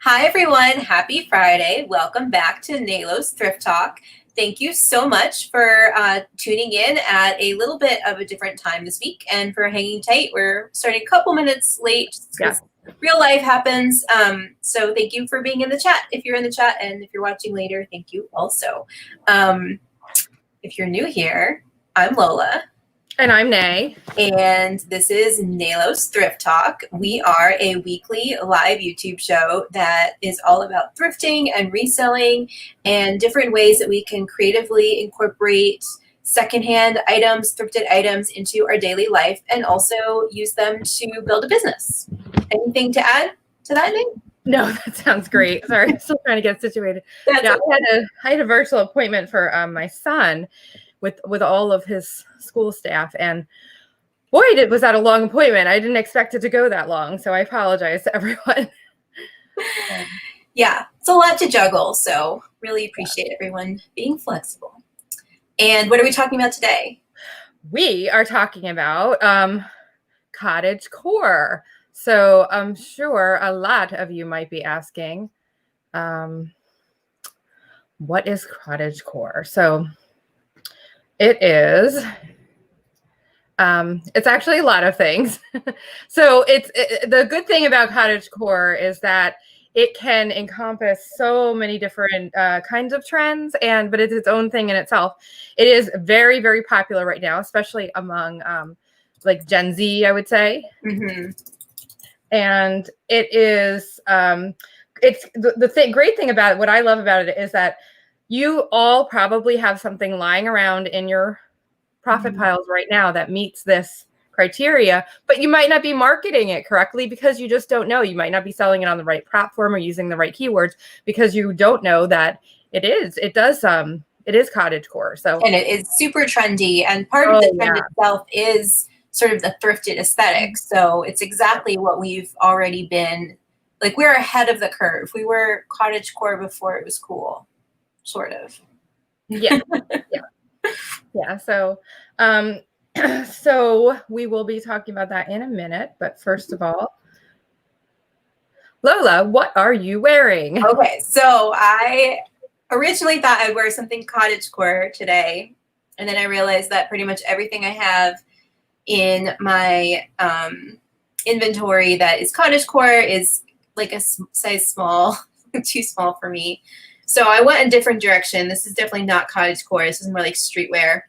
Hi, everyone. Happy Friday. Welcome back to NALO's Thrift Talk. Thank you so much for tuning in at a little bit of a different time this week and for hanging tight. We're starting a couple minutes late because real life happens. So thank you for being in the chat if you're in the chat, and if you're watching later, thank you also. If you're new here, I'm Lola. And I'm Nay. And this is NALO's Thrift Talk. We are a weekly live YouTube show that is all about thrifting and reselling and different ways that we can creatively incorporate secondhand items, thrifted items into our daily life and also use them to build a business. Anything to add to that, Nay? No, that sounds great. Sorry, I'm still trying to get situated. Yeah, okay. I had a virtual appointment for my son with all of his school staff, and boy, was that a long appointment. I didn't expect it to go that long, so I apologize to everyone. Yeah, it's a lot to juggle, so really appreciate everyone being flexible. And what are we talking about today? We are talking about Cottagecore. So I'm sure a lot of you might be asking, what is Cottagecore? So it is, it's actually a lot of things. So the good thing about Cottagecore is that it can encompass so many different kinds of trends, but it's its own thing in itself. It is very, very popular right now, especially among like Gen Z, I would say. Mm-hmm. And it is, it's the great thing about it, what I love about it is that you all probably have something lying around in your profit piles right now that meets this criteria, but you might not be marketing it correctly because you just don't know. You might not be selling it on the right platform or using the right keywords because you don't know that it is Cottagecore. So, and it is super trendy, and part of the trend itself is sort of the thrifted aesthetic. So it's exactly what we've already been, like, we're ahead of the curve. We were Cottagecore before it was cool, sort of. Yeah. Yeah. So, so we will be talking about that in a minute. But first of all, Lola, what are you wearing? Okay, so I originally thought I'd wear something Cottagecore today, and then I realized that pretty much everything I have in my inventory that is Cottagecore is like a size small, too small for me. So I went a different direction. This is definitely not Cottagecore. This is more like streetwear.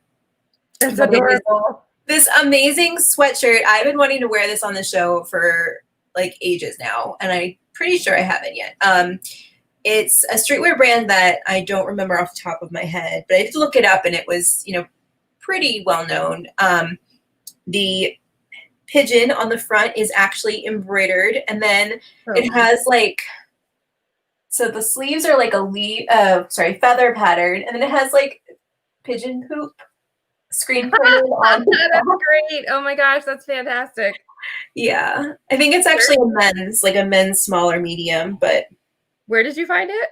It's adorable. This amazing sweatshirt. I've been wanting to wear this on the show for like ages now, and I'm pretty sure I haven't yet. It's a streetwear brand that I don't remember off the top of my head, but I did look it up, and it was, pretty well known. The pigeon on the front is actually embroidered, and then it has like, so the sleeves are like a feather pattern, and then it has like pigeon poop screen printed on. That's great. Oh my gosh, that's fantastic. Yeah, I think it's actually a men's smaller medium, but. Where did you find it?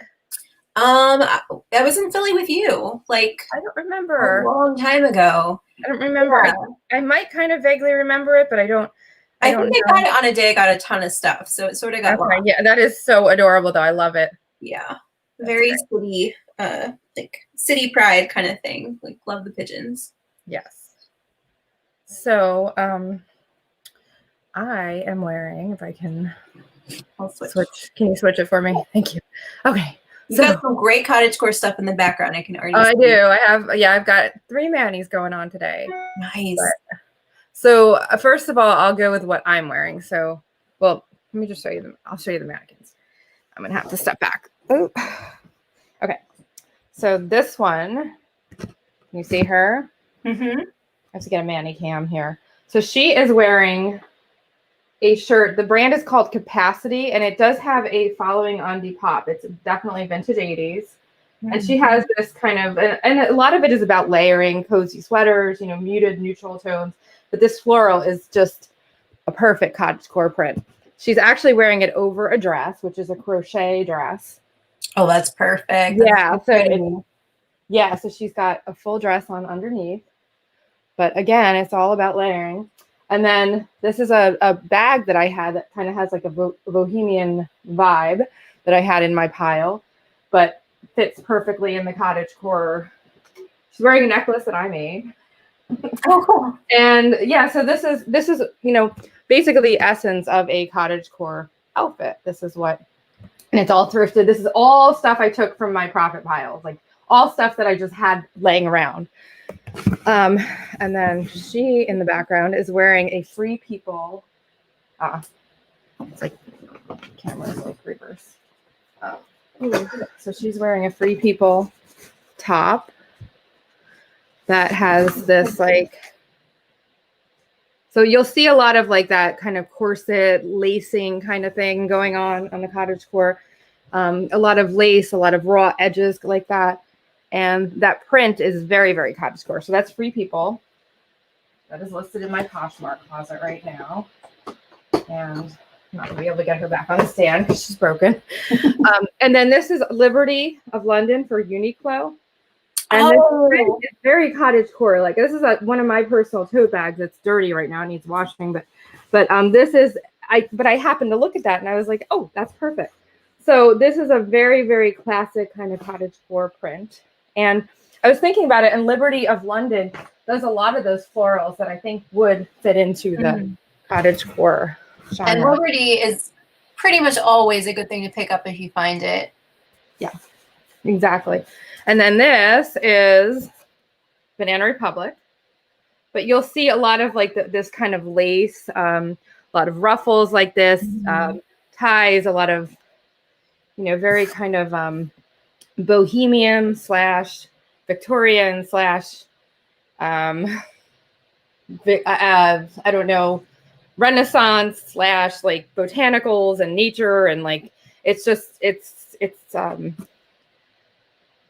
I was in Philly with you. Like, I don't remember. A long time ago. I don't remember. Yeah. I might kind of vaguely remember it, but I think I got it on a day. I got a ton of stuff, so it sort of got lost. Yeah, that is so adorable, though. I love it. Yeah, very city, like city pride kind of thing. Like, love the pigeons. Yes. So, I am wearing. If I can. I'll switch. Can you switch it for me? Thank you. Okay. You've got some great Cottagecore stuff in the background. I can already see. I do. I've got 3 manis going on today. Nice. So first of all, I'll go with what I'm wearing. So, well, let me just show you them. I'll show you the mannequins. I'm going to have to step back. Ooh. Okay. So this one, can you see her? Mm-hmm. I have to get a mani cam here. So she is wearing a shirt. The brand is called Capacity, and it does have a following on Depop. It's definitely vintage 80s. Mm-hmm. And she has this kind of, and a lot of it is about layering, cozy sweaters, muted neutral tones. But this floral is just a perfect Cottagecore print. She's actually wearing it over a dress, which is a crochet dress. Oh, that's perfect. Yeah. So she's got a full dress on underneath. But again, it's all about layering. And then this is a bag that I had that kind of has like a bohemian vibe that I had in my pile, but fits perfectly in the cottagecore. She's wearing a necklace that I made. Oh, cool. And yeah, so this is basically the essence of a cottagecore outfit. This is what, and it's all thrifted. This is all stuff I took from my profit piles, like all stuff that I just had laying around. And then she in the background is wearing a Free People. It's like camera's like reverse. So she's wearing a Free People top that has this like, so you'll see a lot of like that kind of corset lacing kind of thing going on the cottagecore. A lot of lace, a lot of raw edges like that. And that print is very, very cottagecore. So that's Free People. That is listed in my Poshmark closet right now. And I'm not going to be able to get her back on the stand because she's broken. And then this is Liberty of London for Uniqlo. And this print is very cottagecore. Like this is one of my personal tote bags. It's dirty right now. It needs washing. But this is, I happened to look at that and I was like, oh, that's perfect. So this is a very, very classic kind of cottagecore print. And I was thinking about it, and Liberty of London does a lot of those florals that I think would fit into the cottagecore genre. And Liberty is pretty much always a good thing to pick up if you find it. Yeah, exactly. And then this is Banana Republic. But you'll see a lot of like this kind of lace, a lot of ruffles like this, ties, a lot of, very kind of bohemian / Victorian / I don't know, Renaissance / like botanicals and nature, and like it's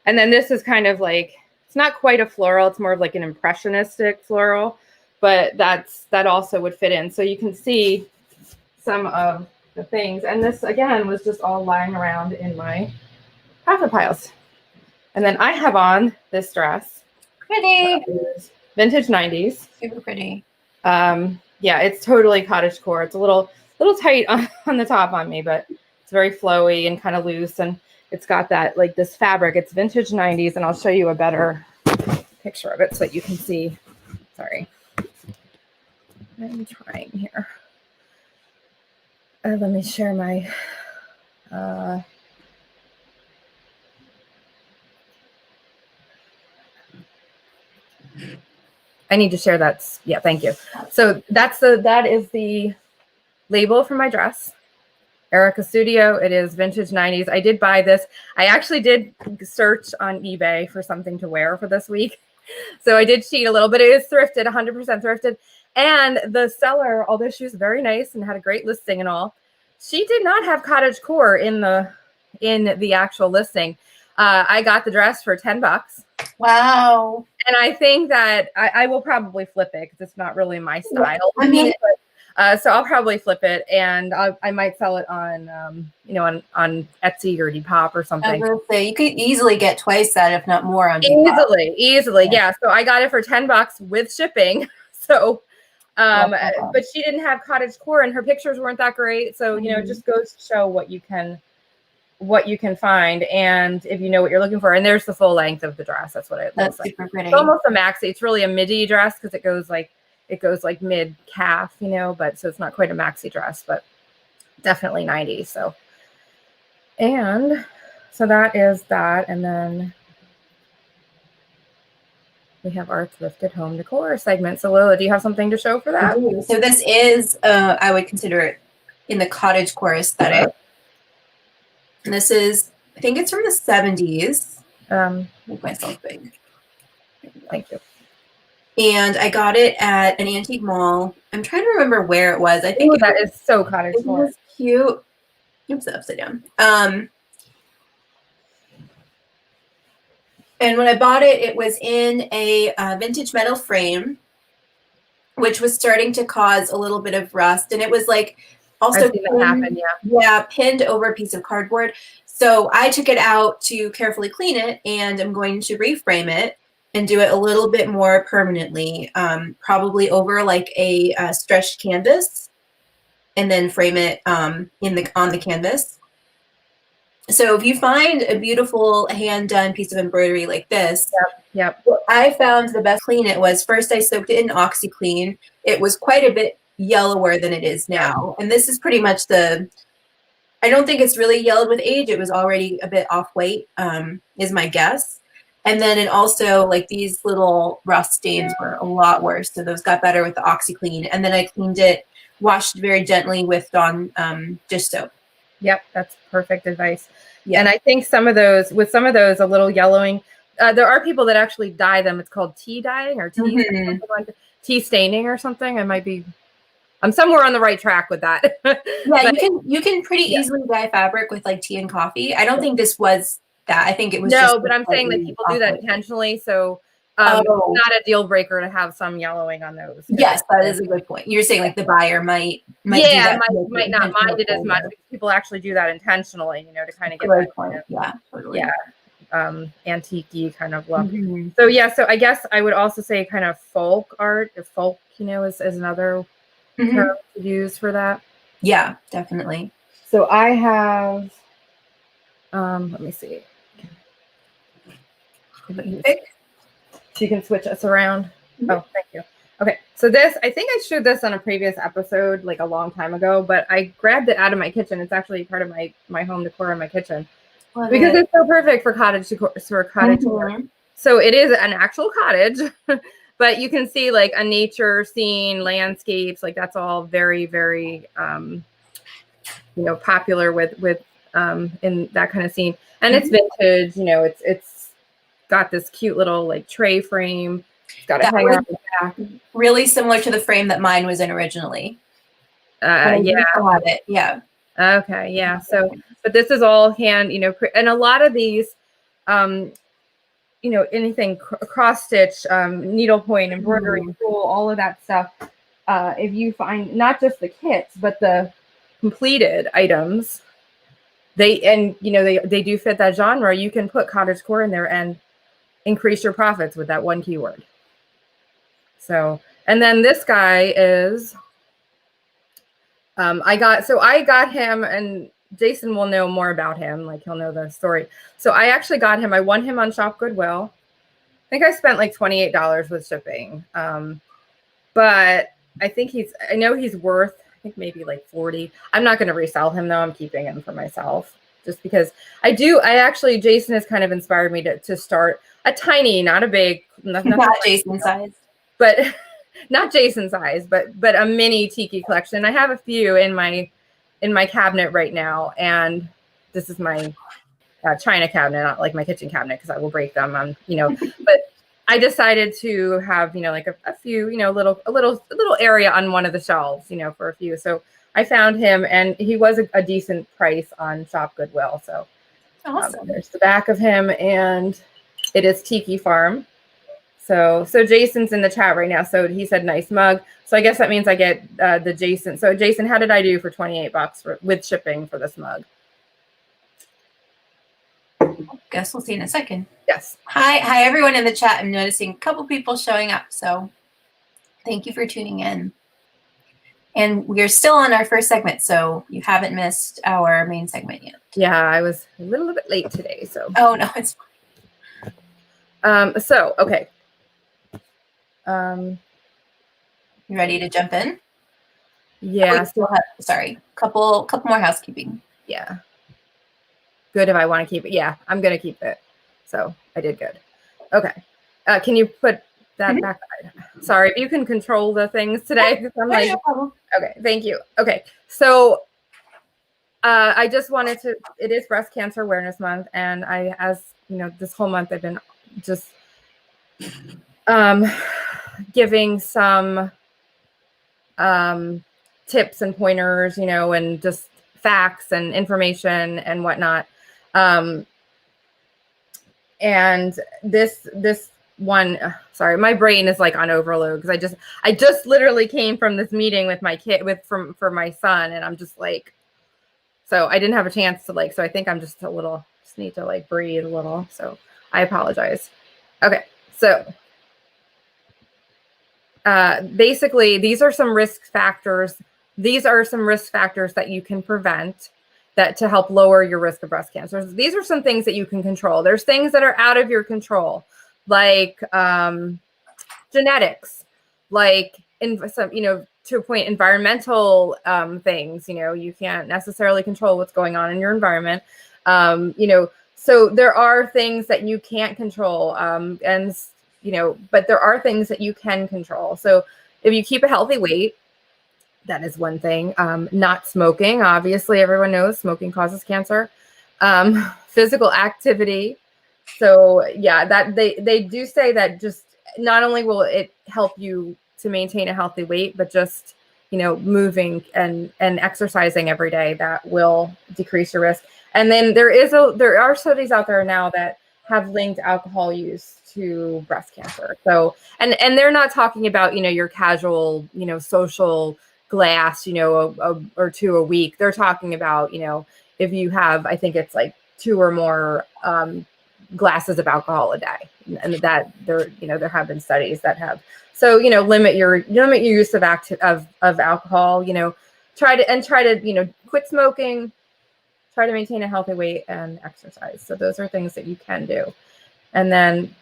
and then this is kind of like, it's not quite a floral, it's more of like an impressionistic floral, but that also would fit in. So you can see some of the things, and this again was just all lying around in my profit piles. And then I have on this dress. Pretty. Vintage 90s. Super pretty. Yeah, it's totally cottagecore. It's a little tight on the top on me, but it's very flowy and kind of loose, and it's got that like this fabric. It's vintage 90s, and I'll show you a better picture of it so that you can see. Sorry. I'm trying here. Let me share my I need to share that. Yeah, thank you. So that is the label for my dress. Erica Studio. It is vintage 90s. I did buy this. I actually did search on eBay for something to wear for this week. So I did cheat a little bit. It is thrifted, 100% thrifted. And the seller, although she was very nice and had a great listing and all, she did not have cottagecore in the actual listing. I got the dress for $10. Wow. And I think that I will probably flip it because it's not really my style. I mean, so I'll probably flip it, and I might sell it on on Etsy or Depop or something. I was gonna say, you could easily get twice that, if not more, on Depop. Easily. Yeah. So I got it for $10 with shipping. So, but she didn't have cottagecore, and her pictures weren't that great. So it just goes to show what you can find, and if you know what you're looking for. And there's the full length of the dress. That's what it looks like. Super pretty. It's almost a maxi. It's really a midi dress because it goes like mid calf, but so it's not quite a maxi dress, but definitely 90s. So, and so that is that. And then we have our thrifted home decor segment. So Lila, do you have something to show for that? So this is, I would consider it in the cottagecore aesthetic. And this is, I think it's from the 70s. Make myself big. Thank you. And I got it at an antique mall. I'm trying to remember where it was. I think that is so cottagecore. It was cute. Oops, upside down. And when I bought it, it was in a vintage metal frame, which was starting to cause a little bit of rust. And it was like also pinned over a piece of cardboard. So I took it out to carefully clean it, and I'm going to reframe it and do it a little bit more permanently, probably over like a stretched canvas, and then frame it on the canvas. So if you find a beautiful hand-done piece of embroidery like this, Yep. what I found the best clean it was, first I soaked it in OxyClean. It was quite a bit yellower than it is now. And this is pretty much I don't think it's really yellowed with age. It was already a bit off white, is my guess. And then it also, like, these little rust stains were a lot worse. So those got better with the OxyClean. And then I cleaned it, washed very gently with Dawn dish soap. Yep, that's perfect advice. Yeah. And I think some of those, a little yellowing, there are people that actually dye them. It's called tea dyeing or tea, something like that. Tea staining or something. I'm somewhere on the right track with that. Yeah, but, you can pretty easily dye fabric with like tea and coffee. I don't think this was that. I think it was no, but I'm saying that people do that intentionally. So it's not a deal breaker to have some yellowing on those. Yes, that is a good point. You're saying like the buyer might do that might not mind it as much because people actually do that intentionally, to kind of get that kind of, totally. Antique-y kind of look. So I guess I would also say kind of folk art, or folk, is another term to use for that. Yeah, definitely. So I have, let me see. So you can switch us around. Oh, thank you. Okay, so this, I think I showed this on a previous episode, like a long time ago, but I grabbed it out of my kitchen. It's actually part of my home decor in my kitchen because it's so perfect for cottage decor. So it is an actual cottage, but you can see like a nature scene, landscapes, like that's all very, very, popular with in that kind of scene. And it's vintage, it's got this cute little like tray frame. It's got a hanger on the back. Really similar to the frame that mine was in originally. Yeah. Okay. Yeah. So, but this is all hand, and a lot of these, anything cross stitch, needlepoint, embroidery, tool, all of that stuff. If you find not just the kits, but the completed items, they do fit that genre. You can put cottagecore in there and increase your profits with that one keyword. So, and then this guy is, I got him, and Jason will know more about him. Like he'll know the story. So I actually got him. I won him on Shop Goodwill. I think I spent like $28 with shipping. But I know he's worth, I think maybe like 40. I'm not going to resell him though. I'm keeping him for myself just because Jason has kind of inspired me to start a tiny, not a big, not Jason size, but not Jason size, but a mini tiki collection. I have a few in my cabinet right now, and this is my china cabinet, not like my kitchen cabinet because I will break them. But I decided to have like a few, a little area on one of the shelves, for a few. So I found him, and he was a decent price on Shop Goodwill. So awesome. There's the back of him, and it is Tiki Farm. So Jason's in the chat right now. So he said nice mug. So I guess that means I get the Jason. So Jason, how did I do for $28 with shipping for this mug? Guess we'll see in a second. Yes. Hi everyone in the chat. I'm noticing a couple people showing up. So thank you for tuning in. And we're still on our first segment, so you haven't missed our main segment yet. Yeah, I was a little bit late today. So. Oh no, it's fine. So okay. You ready to jump in? Yeah. Couple more housekeeping. Yeah. Good if I want to keep it. Yeah, I'm going to keep it. So I did good. Okay. Can you put that back? Sorry, if you can control the things today. I'm like, okay, thank you. Okay. So I just wanted to, it is Breast Cancer Awareness Month. And this whole month I've been just giving some tips and pointers, and just facts and information and whatnot. And this one, sorry, my brain is like on overload because I just literally came from this meeting with my kid for my son, and I'm just like, so I didn't have a chance to so I think I'm just need to breathe a little. So I apologize. Okay. So basically these are some risk factors. These are some risk factors that you can prevent that to help lower your risk of breast cancer. These are some things that you can control. There's things that are out of your control, like genetics, like in some, to a point, environmental things. You can't necessarily control what's going on in your environment. So there are things that you can't control, but there are things that you can control. So if you keep a healthy weight, that is one thing. Not smoking, obviously, everyone knows smoking causes cancer. Physical activity. So yeah, that they do say that just not only will it help you to maintain a healthy weight, but just moving and exercising every day, that will decrease your risk. And then there are studies out there now that have linked alcohol use to breast cancer. So and they're not talking about your casual social glass or two a week. They're talking about if you have, I think it's like 2 or more glasses of alcohol a day, and that there have been studies that have. So limit your use of alcohol. Try to quit smoking. Try to maintain a healthy weight and exercise. So those are things that you can do. And then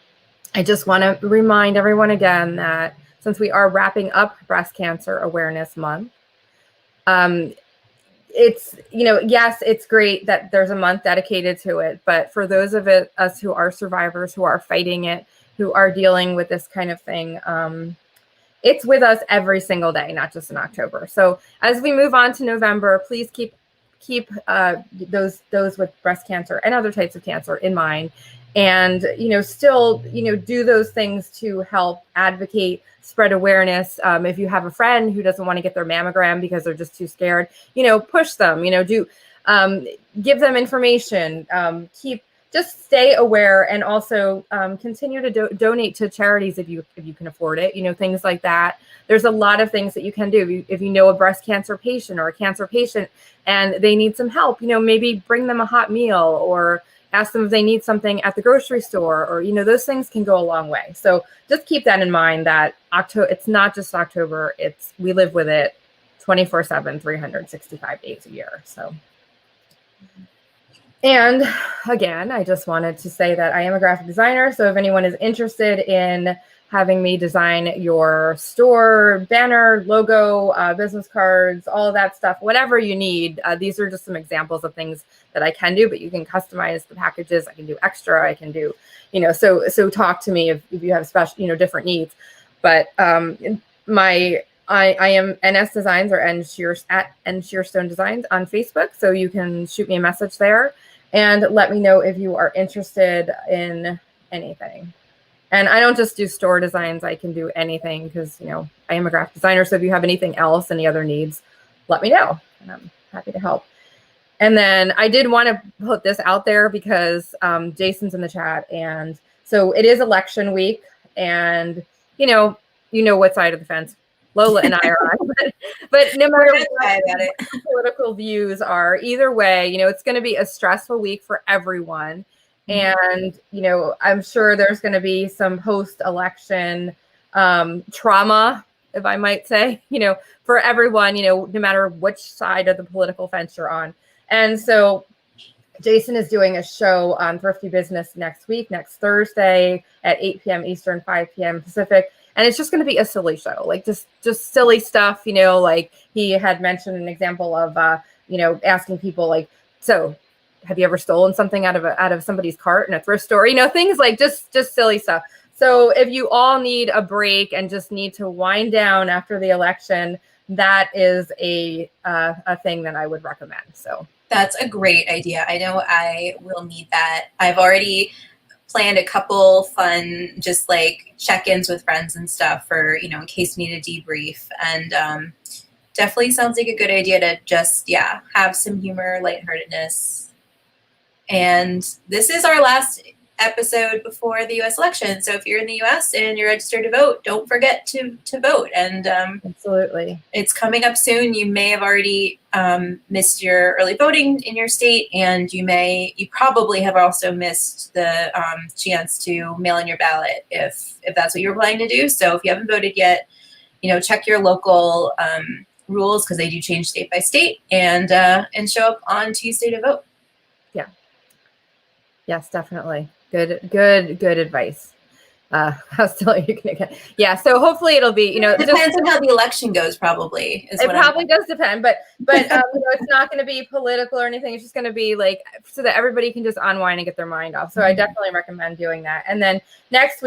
I just want to remind everyone again that since we are wrapping up Breast Cancer Awareness Month, it's yes, it's great that there's a month dedicated to it, but for those of us who are survivors, who are fighting it, who are dealing with this kind of thing, it's with us every single day, not just in October. So as we move on to November, please keep those with breast cancer and other types of cancer in mind, and still do those things to help advocate, spread awareness. If you have a friend who doesn't want to get their mammogram because they're just too scared, push them. Give them information. Just stay aware, and also continue to donate to charities if you can afford it. Things like that. There's a lot of things that you can do. If you know a breast cancer patient or a cancer patient and they need some help, maybe bring them a hot meal or ask them if they need something at the grocery store, or those things can go a long way. So just keep that in mind, that it's not just October. We live with it 24/7, 365 days a year. So. And again, I just wanted to say that I am a graphic designer. So if anyone is interested in having me design your store, banner, logo, business cards, all of that stuff, whatever you need, these are just some examples of things that I can do, but you can customize the packages. I can do extra. I can do, so talk to me if you have special, different needs. But I am NS Designs, or N Shearstone Designs on Facebook. So you can shoot me a message there and let me know if you are interested in anything. And I don't just do store designs. I can do anything because, I am a graphic designer. So if you have anything else, any other needs, let me know, and I'm happy to help. And then I did want to put this out there because Jason's in the chat. And so it is election week, and, what side of the fence Lola and I are on, but no matter what political views are, either way, it's going to be a stressful week for everyone. And, I'm sure there's going to be some post-election trauma, if I might say, for everyone, no matter which side of the political fence you're on. And so Jason is doing a show on Thrifty Business next Thursday at 8 p.m. Eastern, 5 p.m. Pacific. And it's just going to be a silly show, like just silly stuff, like he had mentioned an example of, asking people like, so have you ever stolen something out of somebody's cart in a thrift store? Things like just silly stuff. So if you all need a break and just need to wind down after the election, that is a thing that I would recommend. So that's a great idea. I know I will need that. I've already planned a couple fun, just like check-ins with friends and stuff for, in case we need a debrief. And definitely sounds like a good idea to just, have some humor, lightheartedness. And this is our last episode before the U.S. election. So if you're in the U.S. and you're registered to vote, don't forget to vote. And absolutely, it's coming up soon. You may have already missed your early voting in your state, and you probably have also missed the chance to mail in your ballot if that's what you were planning to do. So if you haven't voted yet, check your local rules, because they do change state by state, and show up on Tuesday to vote. Yeah. Yes, definitely. Good advice. How still are you gonna get? Yeah, so hopefully it'll be, it depends on how the election goes, probably. It probably does depend, but it's not going to be political or anything. It's just going to be like so that everybody can just unwind and get their mind off. So I definitely recommend doing that. And then next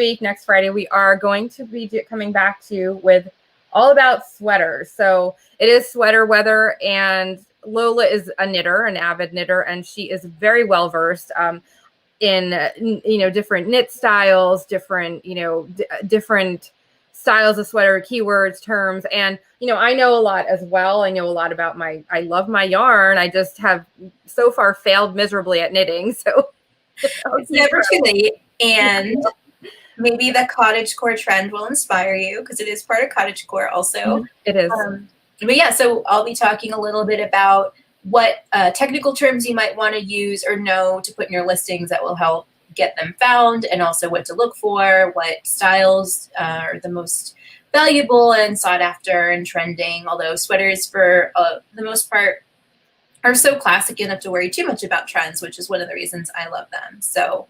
Friday, we are going to be coming back to you with all about sweaters. So it is sweater weather, and Lola is a knitter, an avid knitter, and she is very well versed in different knit styles, different different styles of sweater, keywords, terms, and I know a lot as well. I know a lot about I love my yarn. I just have so far failed miserably at knitting. So it's never too late, and maybe the Cottagecore trend will inspire you, because it is part of Cottagecore also. It is. But yeah, so I'll be talking a little bit about what technical terms you might want to use or know to put in your listings that will help get them found, and also what to look for, what styles are the most valuable and sought after and trending. Although sweaters, for the most part, are so classic, you don't have to worry too much about trends, which is one of the reasons I love them. So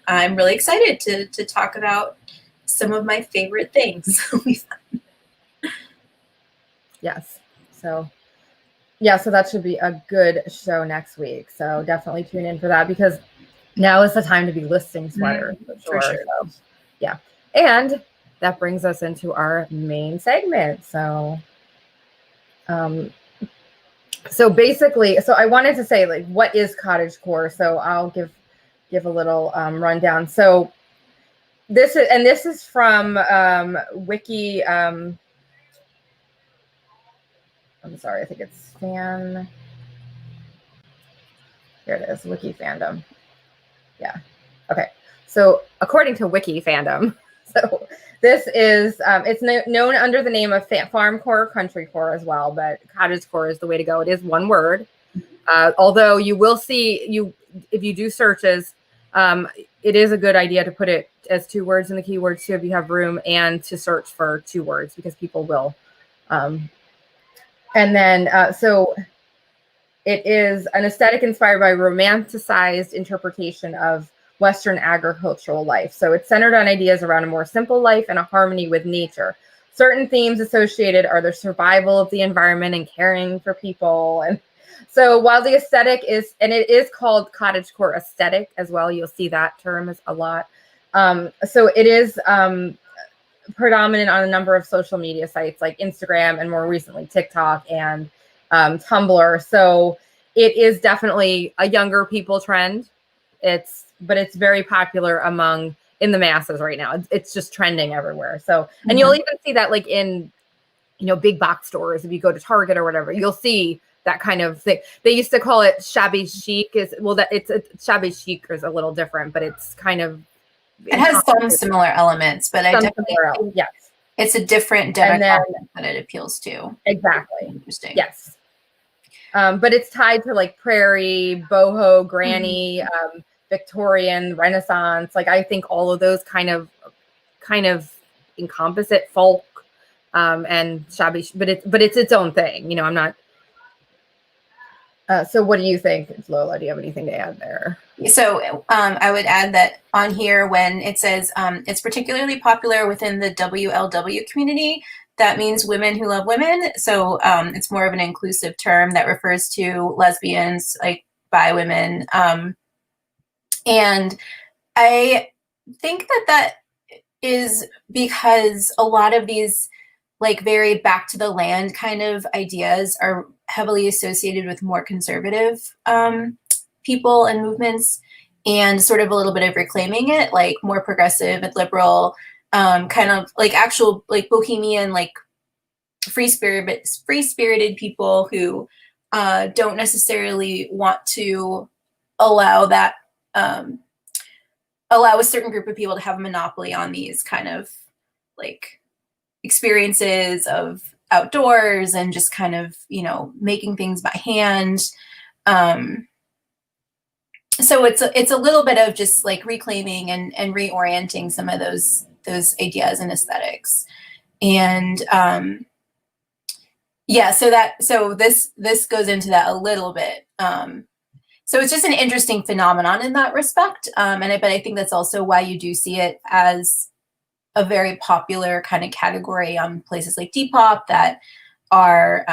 I'm really excited to talk about some of my favorite things. Yes. So yeah, so that should be a good show next week. So definitely tune in for that, because now is the time to be listing sweaters. For sure. So, yeah. And that brings us into our main segment. So, basically, I wanted to say, like, what is Cottagecore? So I'll give a little rundown. So this is from Wiki. I'm sorry, I think it's fan. Here it is, Wiki Fandom. Yeah. Okay. So according to Wiki Fandom, so this is it's known under the name of Farmcore, Countrycore as well, but Cottagecore is the way to go. It is one word. Although you will see if you do searches, it is a good idea to put it as 2 words in the keywords too, if you have room, and to search for 2 words, because people will. And then, so it is an aesthetic inspired by romanticized interpretation of Western agricultural life. So it's centered on ideas around a more simple life and a harmony with nature. Certain themes associated are the survival of the environment and caring for people. And so while the aesthetic is, and it is called Cottagecore aesthetic as well, you'll see that term a lot. So it is predominant on a number of social media sites like Instagram, and more recently TikTok and Tumblr. So it is definitely a younger people trend. But it's very popular in the masses right now. It's just trending everywhere. So, and you'll even see that like in, big box stores. If you go to Target or whatever, you'll see that kind of thing. They used to call it shabby chic. Shabby chic is a little different, but it's kind of, it has some similar elements, but I definitely think yes, it's a different demographic that it appeals to. Exactly. Interesting. Yes. But it's tied to like prairie, boho, granny, Victorian, Renaissance. Like I think all of those kind of encompass it, folk, and shabby, but it's its own thing. I'm not. So what do you think, Lola? Do you have anything to add there? So I would add that on here, when it says it's particularly popular within the WLW community, that means women who love women. So it's more of an inclusive term that refers to lesbians, like bi women. And I think that is because a lot of these like very back to the land kind of ideas are heavily associated with more conservative people and movements, and sort of a little bit of reclaiming it, like more progressive and liberal, kind of like actual like bohemian, like free-spirited people who don't necessarily want to allow a certain group of people to have a monopoly on these kind of like experiences of outdoors and just kind of, making things by hand. So it's a little bit of just like reclaiming and reorienting some of those ideas and aesthetics. And Yeah, so this goes into that a little bit. So it's just an interesting phenomenon in that respect. But I think that's also why you do see it as a very popular kind of category on places like Depop that are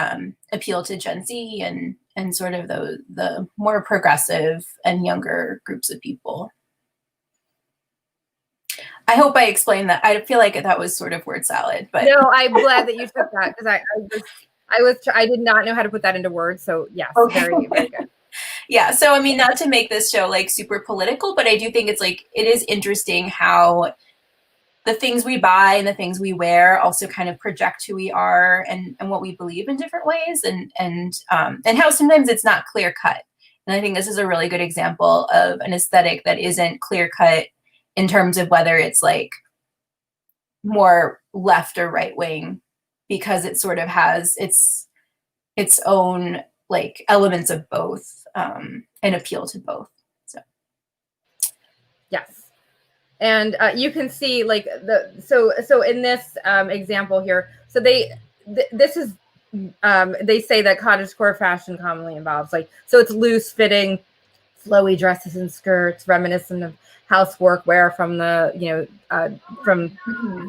appeal to Gen Z and sort of the more progressive and younger groups of people. I hope I explained that. I feel like that was sort of word salad, but no, I'm glad that you took that because I did not know how to put that into words. So yes, okay. very, very good. Yeah. So, I mean, not to make this show like super political, but I do think it's like, it is interesting how the things we buy and the things we wear also kind of project who we are and what we believe in different ways and how sometimes it's not clear cut. And I think this is a really good example of an aesthetic that isn't clear cut in terms of whether it's like more left or right wing, because it sort of has its own like elements of both and appeal to both. So yes. And you can see like so in this example here, so this is they say that cottagecore fashion commonly involves like, so it's loose fitting, flowy dresses and skirts reminiscent of housework wear from the from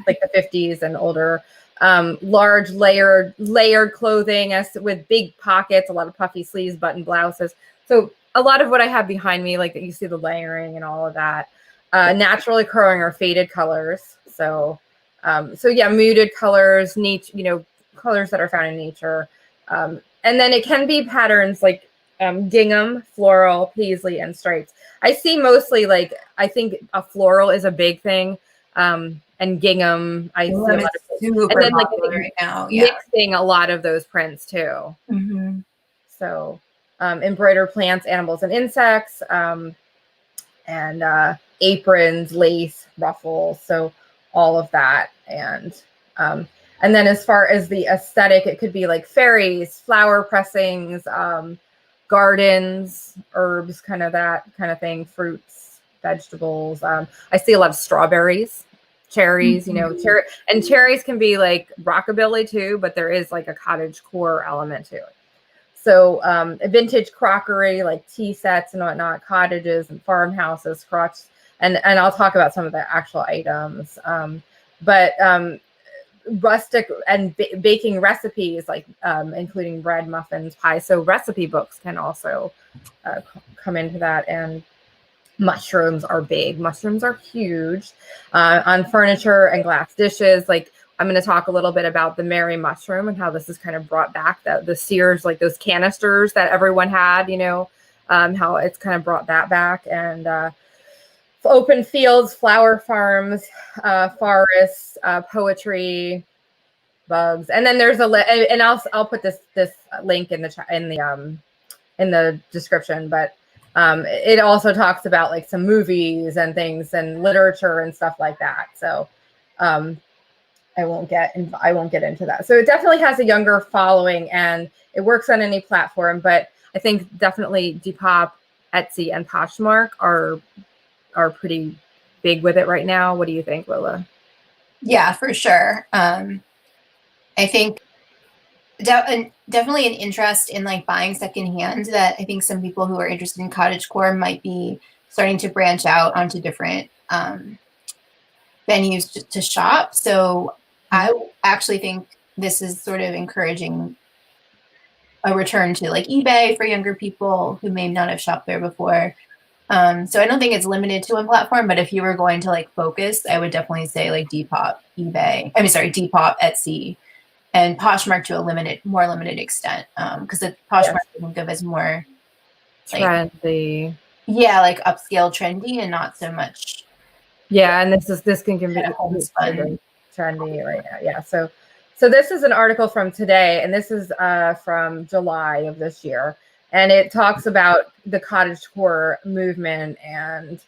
like the 50s and older. Large layered clothing with big pockets, a lot of puffy sleeves, button blouses. So a lot of what I have behind me, like you see the layering and all of that. Naturally occurring or faded colors. So yeah, muted colors, neat, colors that are found in nature. And then it can be patterns like gingham, floral, paisley, and stripes. I see mostly like, I think a floral is a big thing. And gingham, I see a lot of super and then like right now, mixing a lot of those prints too. Mm-hmm. So embroidered plants, animals, and insects, and aprons, lace, ruffles, so all of that. And then as far as the aesthetic, it could be like fairies, flower pressings, gardens, herbs, kind of that kind of thing, fruits, vegetables. I see a lot of strawberries, cherries, and cherries can be like rockabilly too, but there is like a cottagecore element to it. So vintage crockery like tea sets and whatnot, cottages and farmhouses, crotch, and I'll talk about some of the actual items. But rustic and baking recipes like including bread, muffins, pies. So recipe books can also come into that. And mushrooms are big. Mushrooms are huge on furniture and glass dishes. Like I'm going to talk a little bit about the Mary mushroom and how this is kind of brought back the Sears, like those canisters that everyone had, how it's kind of brought that back. And open fields, flower farms, forests, poetry, bugs. And then there's and I'll put this link in the description, but it also talks about like some movies and things and literature and stuff like that. So I won't get into that. So it definitely has a younger following and it works on any platform, but I think definitely Depop, Etsy, and Poshmark are pretty big with it right now. What do you think, Lola? Yeah, for sure. I think definitely an interest in like buying secondhand that I think some people who are interested in cottagecore might be starting to branch out onto different venues to shop. So I actually think this is sort of encouraging a return to like eBay for younger people who may not have shopped there before. So I don't think it's limited to one platform, but if you were going to like focus, I would definitely say like Depop, Etsy, and Poshmark to a more limited extent. Because the Poshmark I think of as more like trendy. Yeah, like upscale trendy and not so much. Yeah, and this can be trendy right now. Yeah. So this is an article from today, and this is from July of this year. And it talks about the cottagecore movement and,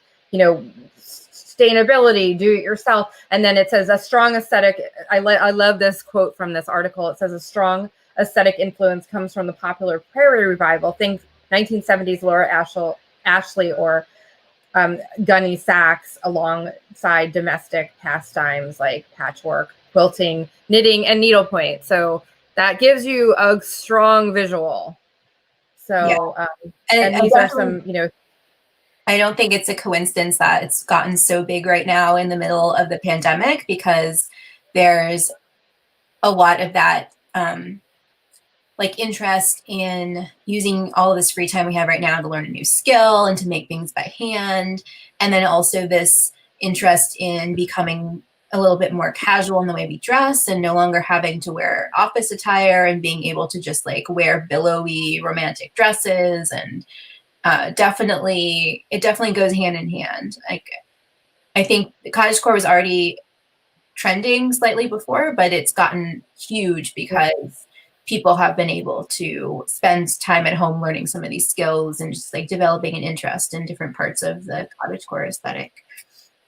sustainability, do it yourself. And then it says a strong aesthetic. I love this quote from this article. It says a strong aesthetic influence comes from the popular prairie revival. Think 1970s Laura Ashley or Gunny Sacks alongside domestic pastimes like patchwork, quilting, knitting, and needlepoint. So that gives you a strong visual. Yeah. So, and these are some, you know, I don't think it's a coincidence that it's gotten so big right now in the middle of the pandemic, because there's a lot of that like interest in using all of this free time we have right now to learn a new skill and to make things by hand. And then also this interest in becoming a little bit more casual in the way we dress and no longer having to wear office attire and being able to just like wear billowy romantic dresses. And it definitely goes hand in hand. Like, I think the cottagecore was already trending slightly before, but it's gotten huge because people have been able to spend time at home learning some of these skills and just like developing an interest in different parts of the cottagecore aesthetic.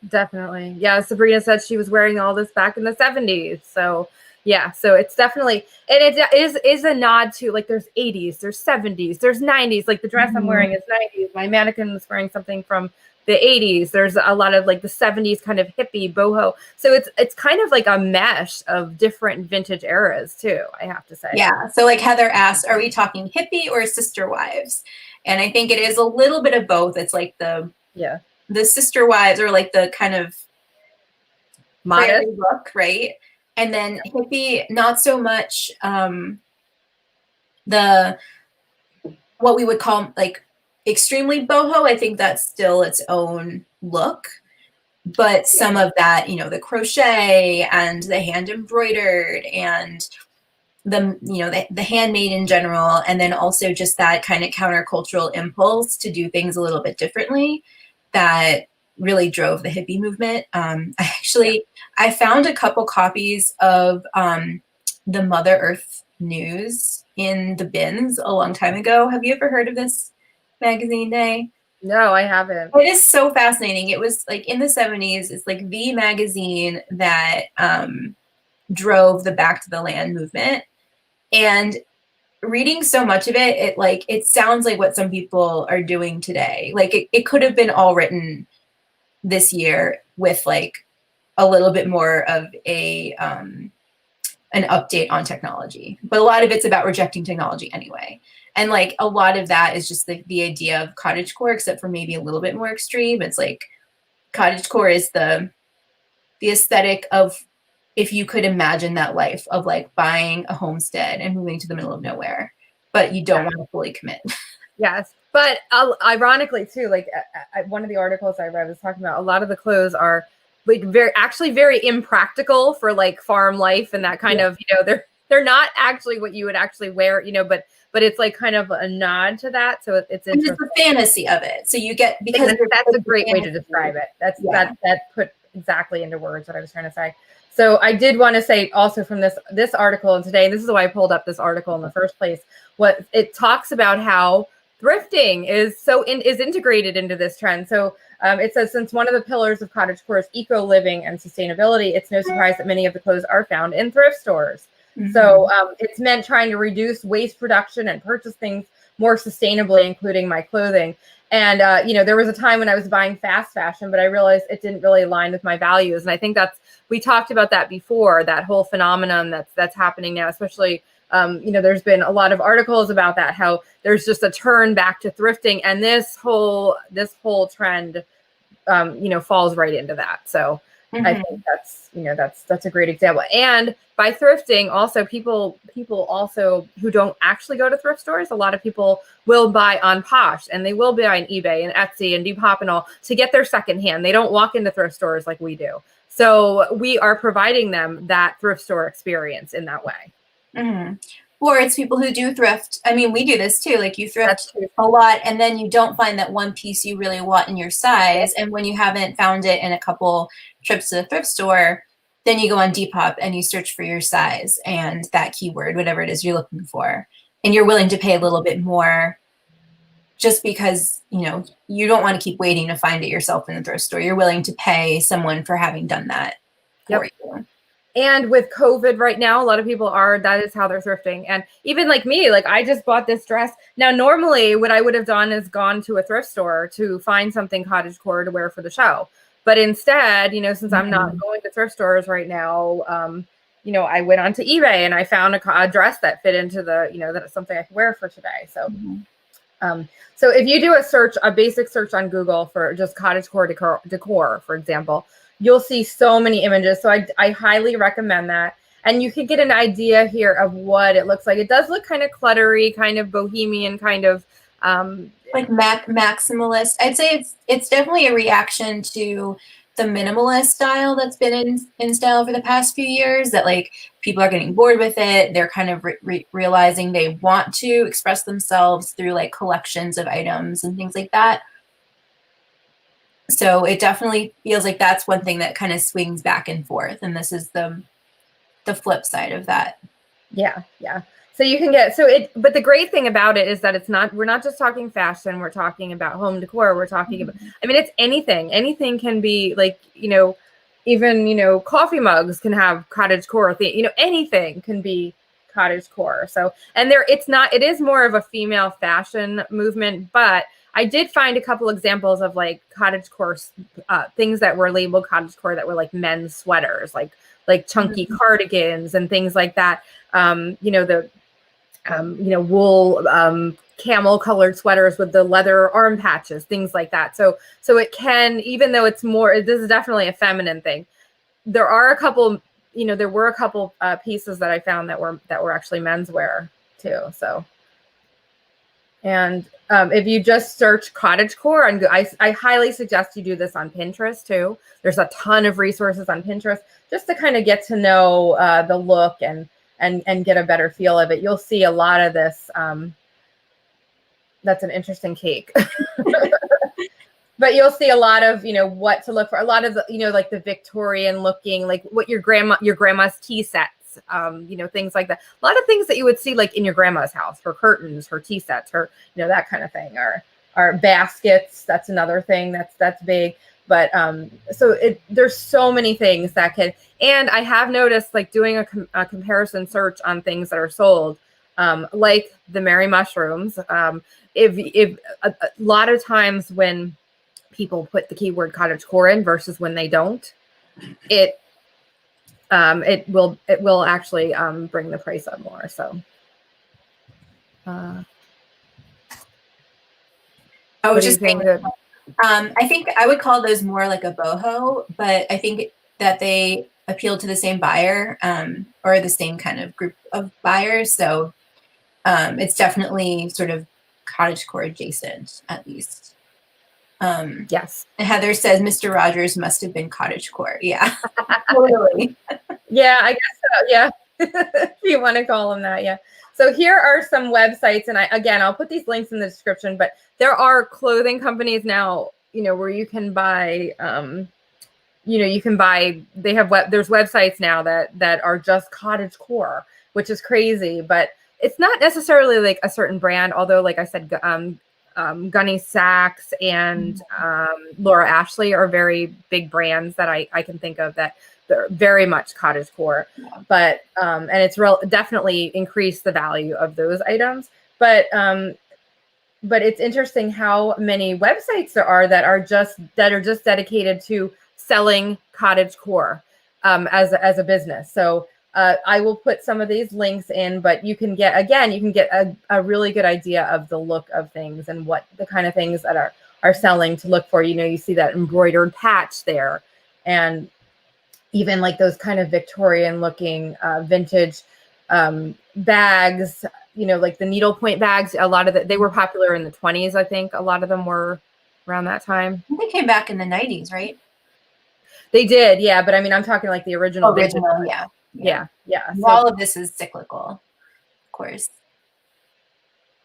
Definitely. Yeah. Sabrina said she was wearing all this back in the 70s. So yeah, so it's definitely, and it is a nod to, like, there's 80s, there's 70s, there's 90s. Like the dress I'm wearing is 90s. My mannequin was wearing something from the 80s. There's a lot of like the 70s kind of hippie boho. So it's kind of like a mesh of different vintage eras too, I have to say. Yeah. So like Heather asked, are we talking hippie or sister wives? And I think it is a little bit of both. It's like the sister wives, or like the kind of modest look, right? And then hippie, not so much the what we would call like extremely boho. I think that's still its own look. But some of that, you know, the crochet and the hand embroidered and the, you know, the handmade in general, and then also just that kind of countercultural impulse to do things a little bit differently that really drove the hippie movement. I found a couple copies of the Mother Earth News in the bins a long time ago. Have you ever heard of this magazine, Day? No, I haven't. It is so fascinating. It was like in the 70s. It's like the magazine that drove the Back to the Land movement. And reading so much of it, it sounds like what some people are doing today. Like it could have been all written this year with like a little bit more of an update on technology. But a lot of it's about rejecting technology anyway. And like a lot of that is just the idea of cottagecore, except for maybe a little bit more extreme. It's like cottagecore is the aesthetic of, if you could imagine that life of like buying a homestead and moving to the middle of nowhere, but you don't want to fully commit. Yes. But ironically too, like one of the articles I read was talking about a lot of the clothes are like very impractical for like farm life and that kind of, you know, they're not actually what you would actually wear, you know, but it's like kind of a nod to that. So it's interesting. It's the fantasy of it. So you get, because that's a great way to describe it. That put exactly into words what I was trying to say. So I did want to say also from this article, and today, this is why I pulled up this article in the first place, what it talks about how thrifting is integrated into this trend. So it says, since one of the pillars of cottagecore is eco living and sustainability, it's no surprise that many of the clothes are found in thrift stores. Mm-hmm. So it's meant trying to reduce waste production and purchase things more sustainably, including my clothing. And, you know, there was a time when I was buying fast fashion, but I realized it didn't really align with my values. And I think we talked about that before, that whole phenomenon that's happening now, especially, you know, there's been a lot of articles about that, how there's just a turn back to thrifting. And this whole trend, you know, falls right into that. So I think that's, you know, that's a great example. And by thrifting, also people also who don't actually go to thrift stores, a lot of people will buy on Posh, and they will buy on eBay and Etsy and Depop and all to get their secondhand. They don't walk into thrift stores like we do. So we are providing them that thrift store experience in that way. Mm-hmm. Or it's people who do thrift. I mean, we do this too. Like you thrift a lot, and then you don't find that one piece you really want in your size. And when you haven't found it in a couple trips to the thrift store, then you go on Depop and you search for your size and that keyword, whatever it is you're looking for. And you're willing to pay a little bit more just because, you know, you don't want to keep waiting to find it yourself in the thrift store. You're willing to pay someone for having done that for you. And with COVID right now, a lot of people that is how they're thrifting. And even like me, like I just bought this dress. Now, normally what I would have done is gone to a thrift store to find something cottagecore to wear for the show. But instead, you know, since I'm not going to thrift stores right now, I went onto eBay and I found a dress that fit into the, that's something I could wear for today. So, so if you do a basic search on Google for just cottagecore decor, for example, you'll see so many images. So I highly recommend that. And you can get an idea here of what it looks like. It does look kind of cluttery, kind of bohemian, kind of like maximalist. I'd say it's definitely a reaction to the minimalist style that's been in style for the past few years, that like people are getting bored with it. They're kind of realizing they want to express themselves through like collections of items and things like that. So it definitely feels like that's one thing that kind of swings back and forth. And this is the flip side of that. Yeah. So you can get, but the great thing about it is that we're not just talking fashion, we're talking about home decor, we're talking about, it's anything can be like, even, coffee mugs can have cottagecore thing, anything can be cottagecore. So, and it is more of a female fashion movement, but I did find a couple examples of like cottagecore things that were labeled cottagecore that were like men's sweaters, like chunky cardigans and things like that. Wool, camel colored sweaters with the leather arm patches, things like that. So it can, even though this is definitely a feminine thing. There were a couple pieces that I found that were actually menswear too. So, and if you just search cottagecore, and I highly suggest you do this on Pinterest too. There's a ton of resources on Pinterest just to kind of get to know the look and get a better feel of it. You'll see a lot of this. That's an interesting cake. But you'll see a lot of, what to look for. A lot of the, like the Victorian looking, like what your grandma's tea sets, things like that. A lot of things that you would see like in your grandma's house, her curtains, her tea sets, her, that kind of thing, or baskets. That's another thing that's big. But there's so many things that can, and I have noticed like doing a comparison search on things that are sold, like the Merry Mushrooms. If a lot of times when people put the keyword cottagecore in versus when they don't, it will actually bring the price up more. So. I was just saying, I think I would call those more like a boho, but I think that they appeal to the same buyer, or the same kind of group of buyers. So it's definitely sort of cottagecore adjacent, at least. Yes. Heather says Mr. Rogers must have been cottagecore. Yeah, totally. Yeah, I guess so. Yeah, if you want to call them that. Yeah. So here are some websites, and I'll put these links in the description. But there are clothing companies now, where you can buy. They have there's websites now that are just cottagecore, which is crazy. But it's not necessarily like a certain brand. Although, like I said, Gunny Sacks and Laura Ashley are very big brands that I can think of that they're very much cottagecore, but and it's definitely increased the value of those items. But it's interesting how many websites there are that are just dedicated to selling cottagecore as a business. So I will put some of these links in, but you can get a really good idea of the look of things and what the kind of things that are selling to look for. You see that embroidered patch there, and even like those kind of Victorian looking vintage bags, like the needlepoint bags. A lot of they were popular in the 20s. I think a lot of them were around that time. They came back in the 90s, right? They did, yeah. But I'm talking like the original. Yeah. So, all of this is cyclical, of course.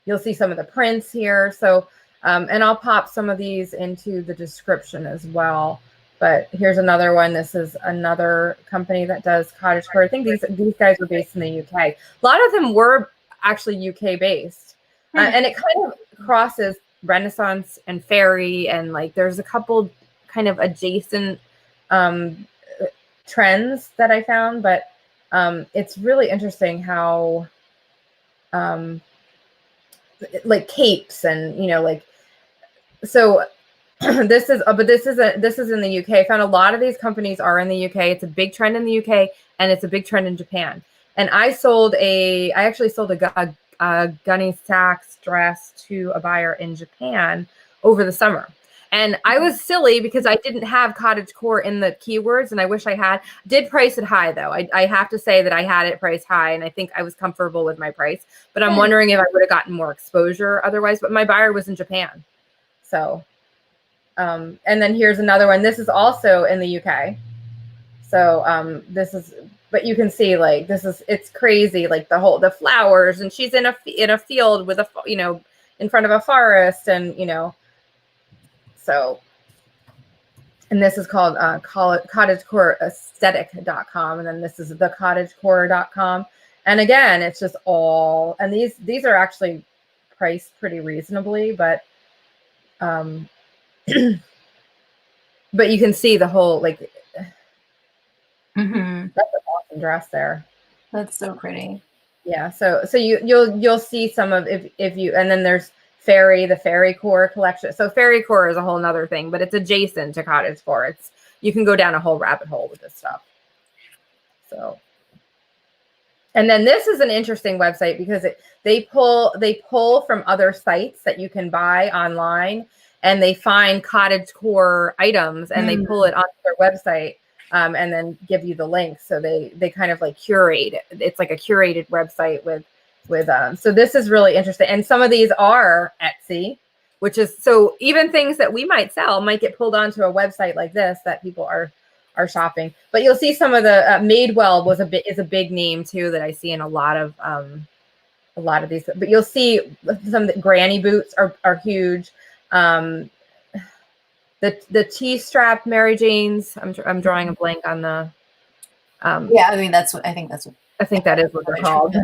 You'll see some of the prints here. So, and I'll pop some of these into the description as well. But here's another one. This is another company that does cottagecore. I think these guys were based in the UK. A lot of them were actually UK based, and it kind of crosses Renaissance and fairy, and like there's a couple kind of adjacent trends that I found, but it's really interesting how like capes and so this is in the UK. I found a lot of these companies are in the UK. It's a big trend in the UK, and it's a big trend in Japan. And I actually sold a Gunny Sacks dress to a buyer in Japan over the summer. And I was silly because I didn't have cottagecore in the keywords, and I wish I had. Did price it high though. I have to say that I had it priced high, and I think I was comfortable with my price. But I'm wondering if I would have gotten more exposure otherwise. But my buyer was in Japan, so. And then here's another one. This is also in the UK. So this is, but you can see like it's crazy, like the flowers, and she's in a field with in front of a forest, and so. And this is called cottagecoreaesthetic.com, and then this is the cottagecore.com. And again, it's just all, and these are actually priced pretty reasonably, but but you can see the whole, like, that's an awesome dress there. That's so pretty. Yeah. So you'll see some of, if you, and then there's the Fairy Core collection. So Fairy Core is a whole nother thing, but it's adjacent to Cottagecore. You can go down a whole rabbit hole with this stuff. So, and then this is an interesting website because they pull from other sites that you can buy online, and they find Cottagecore items and they pull it onto their website, and then give you the link. So they kind of like curate it. It's like a curated website with so this is really interesting. And some of these are Etsy, which is, so even things that we might sell might get pulled onto a website like this that people are shopping. But you'll see some of the Madewell is a big name too that I see in a lot of these. But you'll see some of the granny boots are huge. The T-strap Mary Janes. I'm drawing a blank on the. Yeah, I mean I think that is what they're called.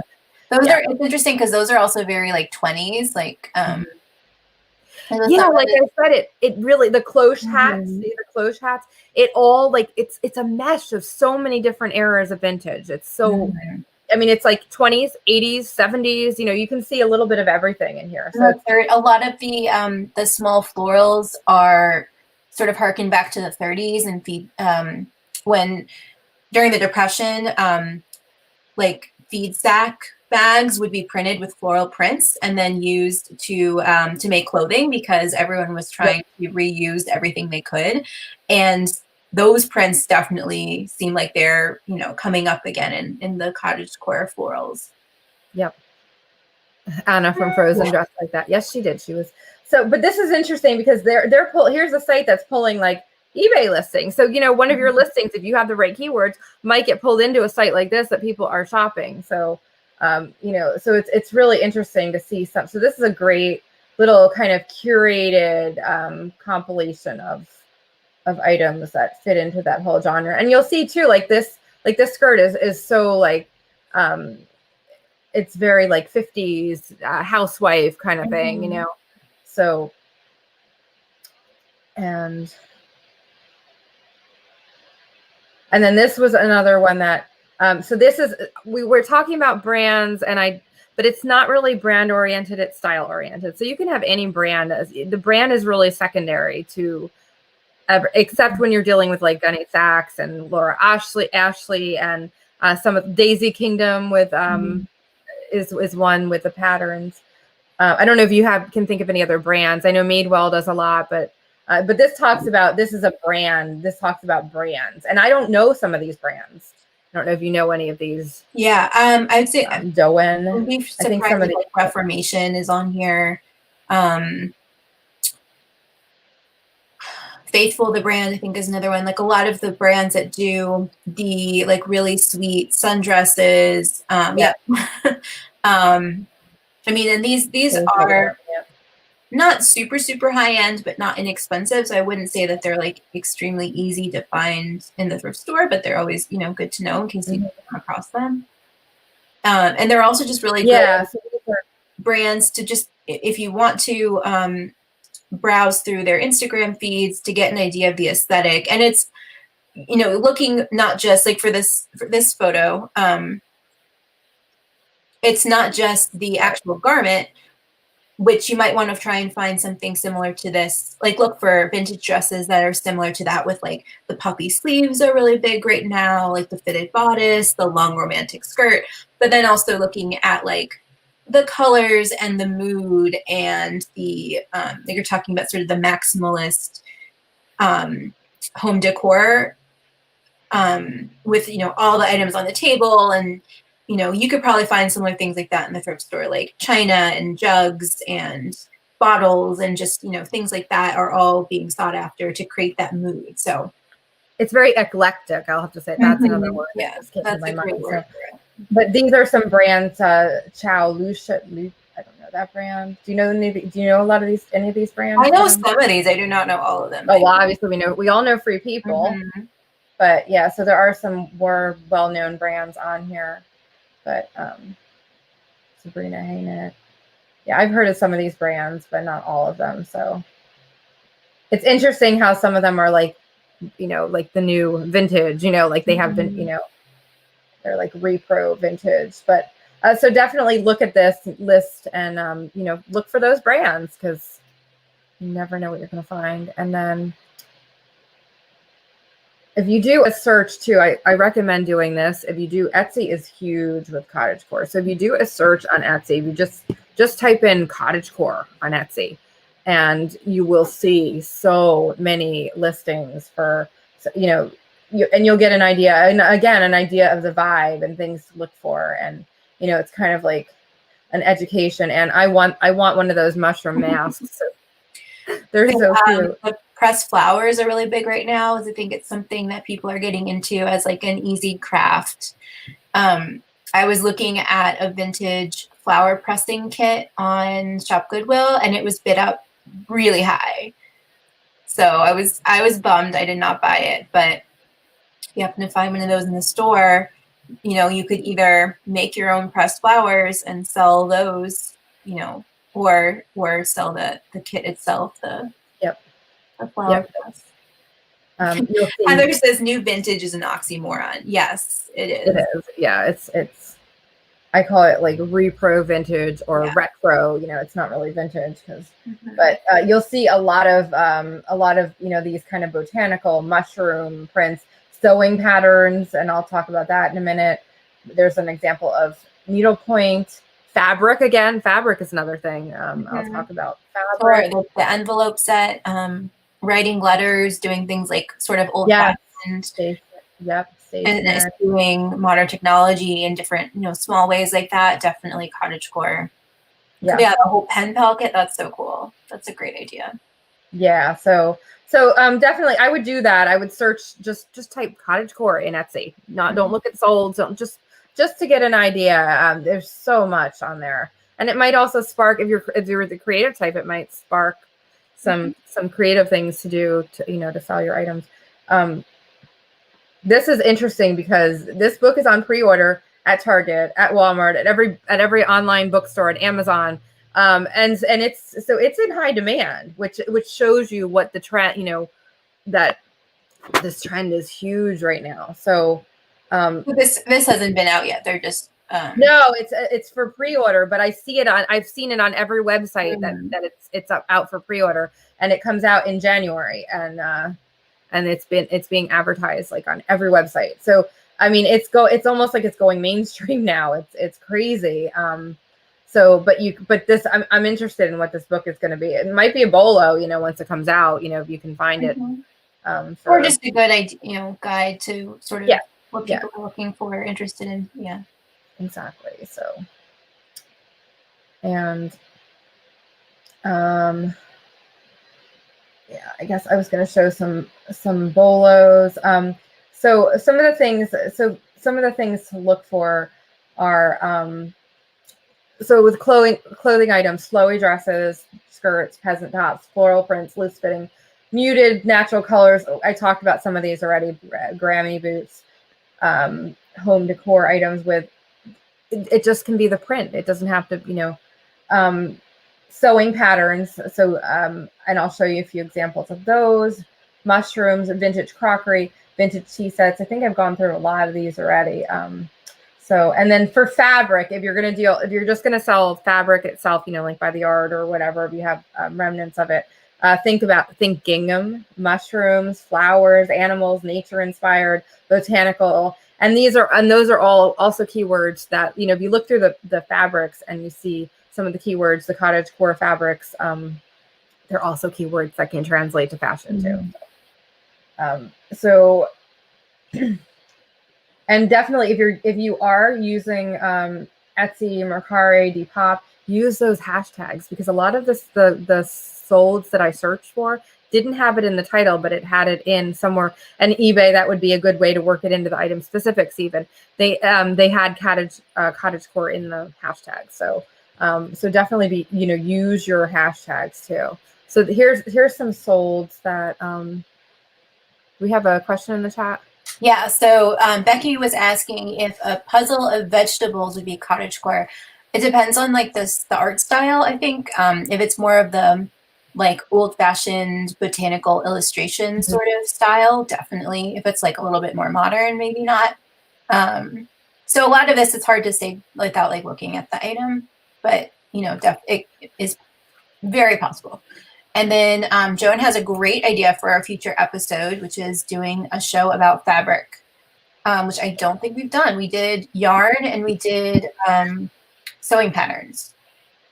Those are, it's interesting because those are also very like 20s, like like I said, it really, the cloche hats, it all, like, it's a mesh of so many different eras of vintage. It's so, I mean, it's like 20s, 80s, 70s, you can see a little bit of everything in here. So a lot of the small florals are sort of harken back to the 30s and when during the Depression, like feed sack bags would be printed with floral prints and then used to make clothing because everyone was trying to reuse everything they could. And those prints definitely seem like they're, coming up again in the Cottagecore florals. Yep. Anna from Frozen dressed like that. Yes, she did. She was so, but this is interesting because here's a site that's pulling like eBay listings. So, one of your listings, if you have the right keywords, might get pulled into a site like this that people are shopping. So, so it's really interesting to see some. So this is a great little kind of curated compilation of items that fit into that whole genre. And you'll see too, like this skirt is so like, it's very like 50s housewife kind of thing, So, and then this was another one that, so this is, we were talking about brands but it's not really brand oriented, it's style oriented. So you can have any brand, the brand is really secondary to, except when you're dealing with like Gunny Sacks and Laura Ashley, and some of Daisy Kingdom with, is one with the patterns. I don't know if you can think of any other brands. I know Madewell does a lot, but this talks about, this is a brand. This talks about brands, and I don't know some of these brands. I don't know if you know any of these. Yeah, I'd say Doen. I think some of the Reformation is on here. Faithful, the brand, I think, is another one. Like a lot of the brands that do the like really sweet sundresses. I mean, and these are not super, super high end, but not inexpensive. So I wouldn't say that they're like extremely easy to find in the thrift store, but they're always, good to know in case you come across them. And they're also just really good brands to just, if you want to browse through their Instagram feeds to get an idea of the aesthetic. And it's, looking not just like for this photo, it's not just the actual garment, which you might want to try and find something similar to this. Like look for vintage dresses that are similar to that, with like the puffy sleeves are really big right now, like the fitted bodice, the long romantic skirt, but then also looking at like the colors and the mood and the like you're talking about sort of the maximalist home decor, with, you know, all the items on the table. And, you know, you could probably find similar things like that in the thrift store, like china and jugs and bottles and just, you know, things like that are all being sought after to create that mood. So it's very eclectic. I'll have to say that's another word. Yeah, Just came to that's my a great mind. word So, for it. but these are some brands. Chow Lucia. I don't know that brand. Do you know do you know a lot of these? Any of these brands? I know some of these. I do not know all of them. Oh, well, obviously we all know Free People. But yeah, so there are some more well-known brands on here. But Sabrina Haynick. Yeah, I've heard of some of these brands, but not all of them. So it's interesting how some of them are like, you know, like the new vintage, you know, like they have been, you know, they're like repro vintage. But so definitely look at this list and, you know, look for those brands because you never know what you're going to find. And then if you do a search too, I recommend doing this. If you do, Etsy is huge with cottagecore. So if you do a search on Etsy, if you just type in cottagecore on Etsy, and you will see so many listings for, you know, you'll get an idea, and again, an idea of the vibe and things to look for. And, you know, it's kind of like an education. And I want one of those mushroom masks. They're so cute. The pressed flowers are really big right now. I think it's something that people are getting into as like an easy craft. I was looking at a vintage flower pressing kit on Shop Goodwill, and it was bid up really high. So I was bummed I did not buy it. But if you happen to find one of those in the store, you know, you could either make your own pressed flowers and sell those, you know, or sell the kit itself. The flower press. Heather says new vintage is an oxymoron. Yes, it is. It is. Yeah, it's I call it like repro vintage or retro. You know, it's not really vintage but you'll see a lot of you know, these kind of botanical mushroom prints, sewing patterns, and I'll talk about that in a minute. There's an example of needlepoint fabric. Again, fabric is another thing. I'll talk about fabric. Or the envelope set, writing letters, doing things like sort of old-fashioned. And doing modern technology in different, you know, small ways like that. Definitely cottagecore. Yeah, the whole pen pal kit. That's so cool. That's a great idea. Yeah. So definitely, I would do that. I would search, just type cottagecore in Etsy. Don't look at solds. Don't just to get an idea. There's so much on there, and it might also spark, if you're the creative type, it might spark some creative things to do to, you know, to sell your items. This is interesting because this book is on pre-order at Target, at Walmart, at every online bookstore, and Amazon. And it's in high demand, which shows you what the trend, you know, that this trend is huge right now. So this hasn't been out yet. They're just no, it's for pre-order, but I've seen it on every website that it's out for pre-order, and it comes out in January, and it's being advertised like on every website. So I mean, it's almost like it's going mainstream now. It's crazy. But this, I'm interested in what this book is going to be. It might be a bolo, you know, once it comes out, you know, if you can find it. Or just a good idea, you know, guide to sort of what people are looking for, interested in. Yeah, exactly. So, and yeah, I guess I was going to show some bolos. So some of the things to look for are so with clothing items, flowy dresses, skirts, peasant tops, floral prints, loose fitting, muted natural colors. I talked about some of these already. Grammy boots, home decor items with it just can be the print. It doesn't have to, you know, sewing patterns. So and I'll show you a few examples of those. Mushrooms, vintage crockery, vintage tea sets. I think I've gone through a lot of these already. So, and then for fabric, if you're just going to sell fabric itself, like by the yard or whatever, if you have remnants of it, think gingham, mushrooms, flowers, animals, nature inspired, botanical. And those are all also keywords that, if you look through the fabrics and you see some of the keywords, the Cottagecore fabrics, they're also keywords that can translate to fashion too. So and definitely if you are using Etsy, Mercari, Depop, use those hashtags, because a lot of the solds that I searched for didn't have it in the title, but it had it in somewhere. And eBay, that would be a good way to work it into the item specifics. Even they had Cottagecore in the hashtag. So definitely use your hashtags too. So here's some solds that we have a question in the chat. Yeah, so Becky was asking if a puzzle of vegetables would be cottagecore. It depends on like the art style, I think. If it's more of the like old-fashioned botanical illustration sort of style, definitely. If it's like a little bit more modern, maybe not. So a lot of this is hard to say without like looking at the item, but it is very possible. And then Joan has a great idea for our future episode, which is doing a show about fabric, which I don't think we've done. We did yarn and we did sewing patterns,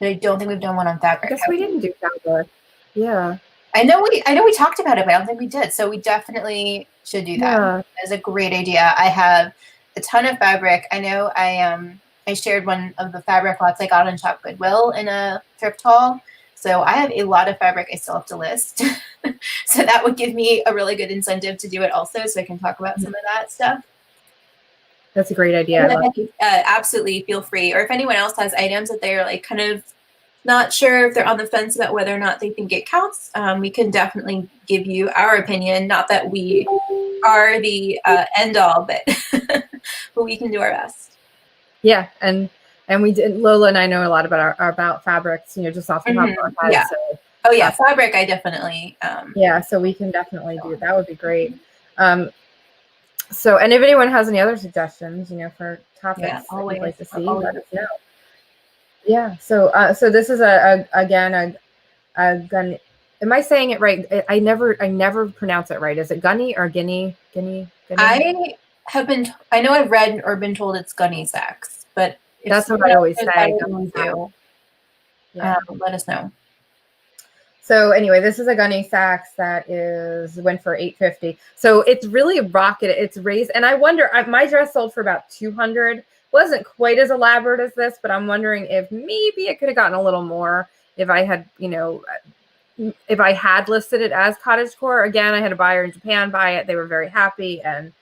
but I don't think we've done one on fabric. I guess we didn't do fabric. Yeah. I know we talked about it, but I don't think we did. So we definitely should do that. Yeah. That's a great idea. I have a ton of fabric. I know I shared one of the fabric lots I got on Shop Goodwill in a thrift haul. So I have a lot of fabric I still have to list. So that would give me a really good incentive to do it also, so I can talk about some of that stuff. That's a great idea. Absolutely, feel free. Or if anyone else has items that they're like kind of not sure if they're on the fence about whether or not they think it counts, we can definitely give you our opinion. Not that we are the end all, but but we can do our best. Yeah, and we did. Lola and I know a lot about fabrics, just off the top of our head. Yeah. So, oh yeah, fabric. I definitely. Yeah, so we can definitely do that. Would be great. So, and if anyone has any other suggestions, for topics that you'd like to see, let us know. Yeah. So this is a gun. Am I saying it right? I never pronounce it right. Is it gunny or guinea? I know I've read or been told it's gunny sacks, but that's what I always say. Yeah. Let us know. So anyway, this is a gunny sacks that went for $850. So it's really rocketed. It's raised, and I wonder. My dress sold for about $200. Wasn't quite as elaborate as this, but I'm wondering if maybe it could have gotten a little more if I had, if I had listed it as Cottagecore. Again, I had a buyer in Japan buy it. They were very happy, and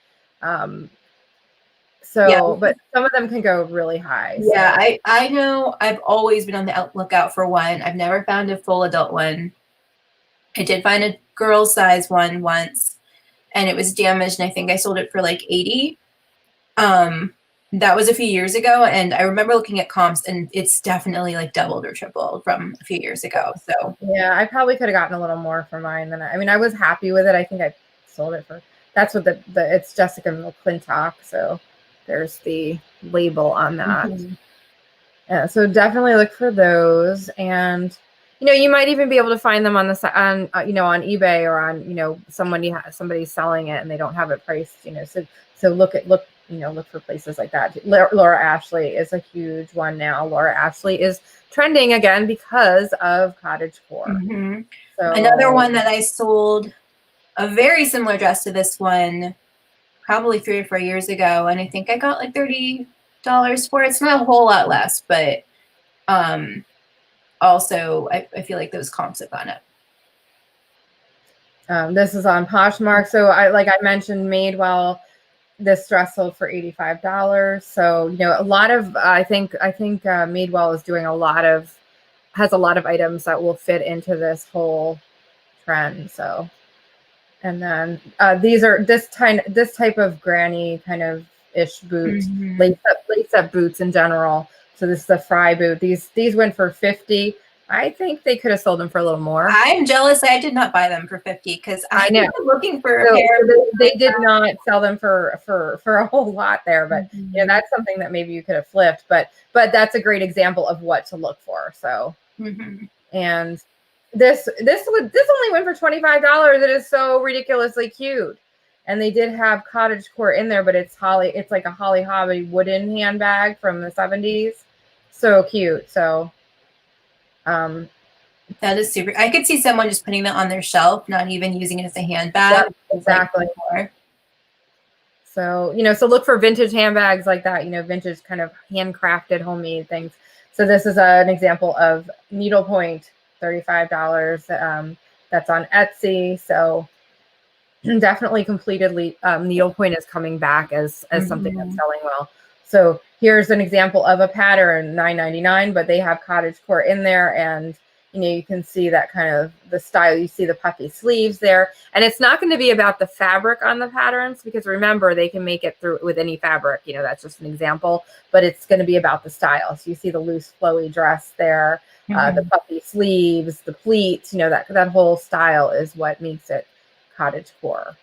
but some of them can go really high. Yeah, so. I know I've always been on the lookout for one. I've never found a full adult one. I did find a girl's size one once, and it was damaged, and I think I sold it for like $80. That was a few years ago, and I remember looking at comps, and it's definitely like doubled or tripled from a few years ago. So yeah, I probably could have gotten a little more for mine than I was happy with it. I think I sold it for. That's what it's Jessica McClintock. So there's the label on that. Mm-hmm. Yeah, so definitely look for those, and you might even be able to find them on on eBay or on somebody's selling it and they don't have it priced. So look for places like that. Laura Ashley is a huge one now. Laura Ashley is trending again because of Cottagecore. Mm-hmm. So another one that I sold a very similar dress to this one probably 3 or 4 years ago, and I think I got like $30 for it. It's not a whole lot less, but also I feel like those comps have gone up. This is on Poshmark. So I mentioned Madewell. This dress sold for $85. So a lot of I think Madewell is doing has a lot of items that will fit into this whole trend. So, and then these are this type of granny kind of ish boot, lace up boots in general. So this is a fry boot. These went for $50. I think they could have sold them for a little more. I'm jealous I did not buy them for 50 because I know. I'm looking for a So, pair. they did not sell them for a whole lot there, but Mm-hmm. you know, that's something that maybe you could have flipped. But that's a great example of what to look for. So, Mm-hmm. and this only went for $25. It is so ridiculously cute. And they did have Cottagecore in there, but it's like a Holly Hobby wooden handbag from the 70s. So cute. So that is super. I could see someone just putting that on their shelf, not even using it as a handbag. yeah, exactly. So, you know, so look for vintage handbags like that, you know, vintage kind of handcrafted, homemade things. So this is an example of needlepoint, $35. That's on Etsy. So definitely completely needlepoint is coming back as something that's selling well. So here's an example of a pattern, $9.99, but they have Cottagecore in there, and you know, you can see that kind of the style. You see the puffy sleeves there, and it's not going to be about the fabric on the patterns, because remember, they can make it through with any fabric. You know, that's just an example, but it's going to be about the style. So you see the loose flowy dress there, the puffy sleeves, the pleats. You know, that whole style is what makes it Cottagecore.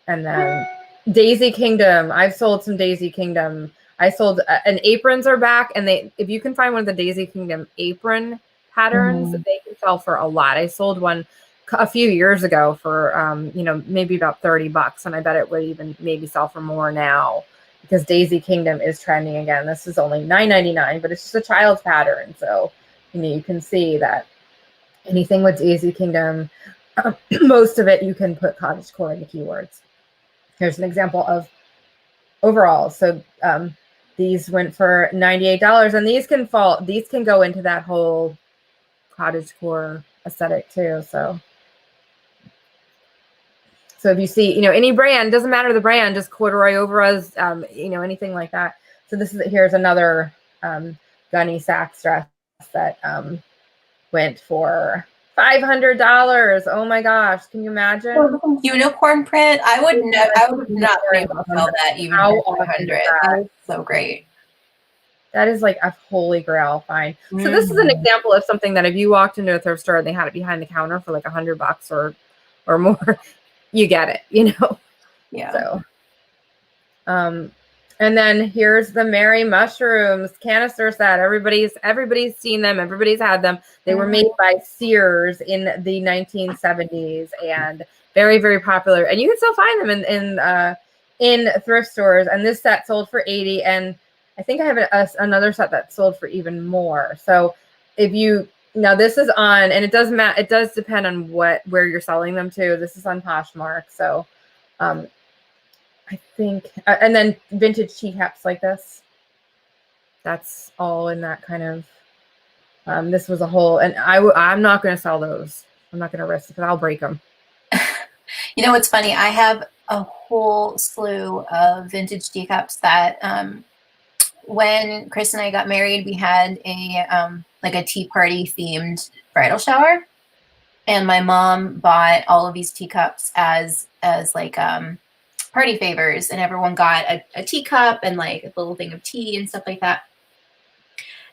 And then Daisy Kingdom. I've sold some Daisy Kingdom. I sold and aprons are back, and if you can find one of the Daisy Kingdom apron patterns, they can sell for a lot. I sold one a few years ago for you know, maybe about $30, and I bet it would even maybe sell for more now, because Daisy Kingdom is trending again. This is only $9.99, but it's just a child's pattern, so you know, you can see that anything with Daisy Kingdom, most of it you can put Cottagecore in the keywords. Here's an example of overalls. So these went for $98, and these can go into that whole Cottagecore aesthetic too. So if you see, you know, any brand, doesn't matter the brand, just corduroy overalls, you know, anything like that. So here's another Gunny Sacks dress that went for $500. Oh my gosh, can you imagine? Unicorn print. I would not be able to sell that even for 500. That's so great. That is like a holy grail find. So this is an example of something that if you walked into a thrift store and they had it behind the counter for like $100 or more, you get it, you know? Yeah. So, and then here's the Merry Mushrooms canister set. Everybody's seen them. Everybody's had them. They were made by Sears in the 1970s and very, very popular. And you can still find them in thrift stores. And this set sold for $80, and I think I have another set that sold for even more. So now this is on, and it does depend on where you're selling them to. This is on Poshmark. So, I think, and then vintage tea caps like this. That's all in that kind of, this was a whole, and I'm not going to sell those. I'm not going to risk it because I'll break them. You know what's funny? I have a whole slew of vintage teacups that when Chris and I got married, we had a tea party themed bridal shower, and my mom bought all of these teacups as like party favors, and everyone got a teacup and like a little thing of tea and stuff like that.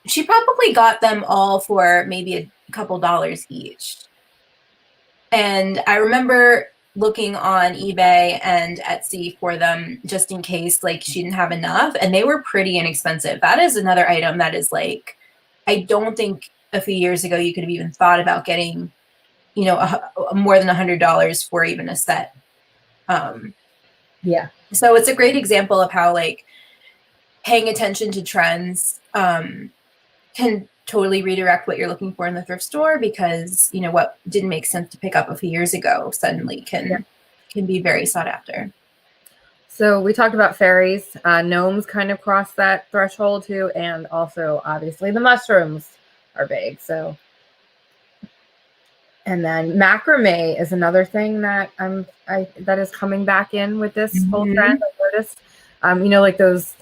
She probably got them all for maybe a couple dollars each. And I remember looking on eBay and Etsy for them just in case like she didn't have enough, and they were pretty inexpensive. That is another item that is like, I don't think a few years ago you could have even thought about getting, you know, more than $100 for even a set. Yeah. So it's a great example of how like paying attention to trends can totally redirect what you're looking for in the thrift store, because you know what didn't make sense to pick up a few years ago suddenly can be very sought after. So we talked about fairies. Gnomes kind of cross that threshold too, and also obviously the mushrooms are big. So, and then macrame is another thing that that is coming back in with this whole trend. I noticed, you know, like those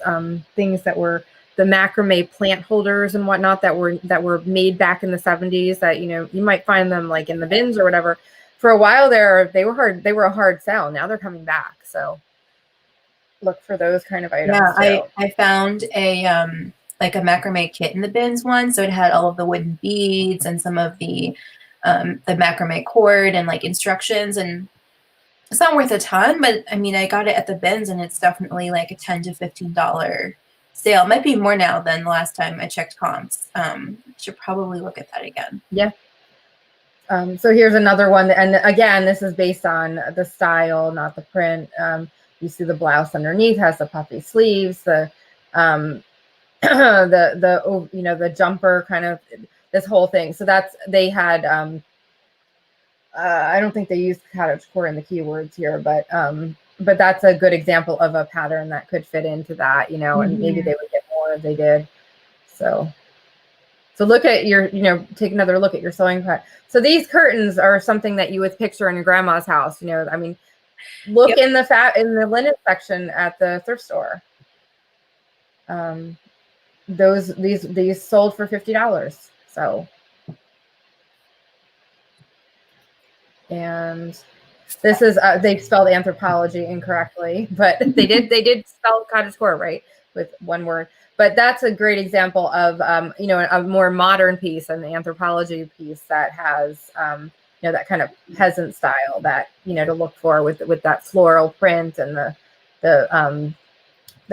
things that were the macrame plant holders and whatnot that were made back in the 70s. That, you know, you might find them like in the bins or whatever. For a while there, they were a hard sell. Now they're coming back. So look for those kind of items. Yeah, I found a like a macrame kit in the bins one. So it had all of the wooden beads and some of the macrame cord and like instructions, and it's not worth a ton, but I mean, I got it at the bins and it's definitely like a $10 to $15 sale. It might be more now than the last time I checked comps. Should probably look at that again. Yeah. So here's another one. And again, this is based on the style, not the print. You see the blouse underneath has the puffy sleeves, the the jumper, kind of this whole thing. So that's, they had, I don't think they used cottagecore in the keywords here, but that's a good example of a pattern that could fit into that, and maybe they would get more if they did. So look at your, take another look at your sewing part. So these curtains are something that you would picture in your grandma's house. I mean, look in the linen section at the thrift store. These sold for $50. So, and this is they spelled anthropology incorrectly, but they did spell cottagecore right with one word. But that's a great example of a more modern piece, an anthropology piece that has that kind of peasant style that to look for with that floral print and the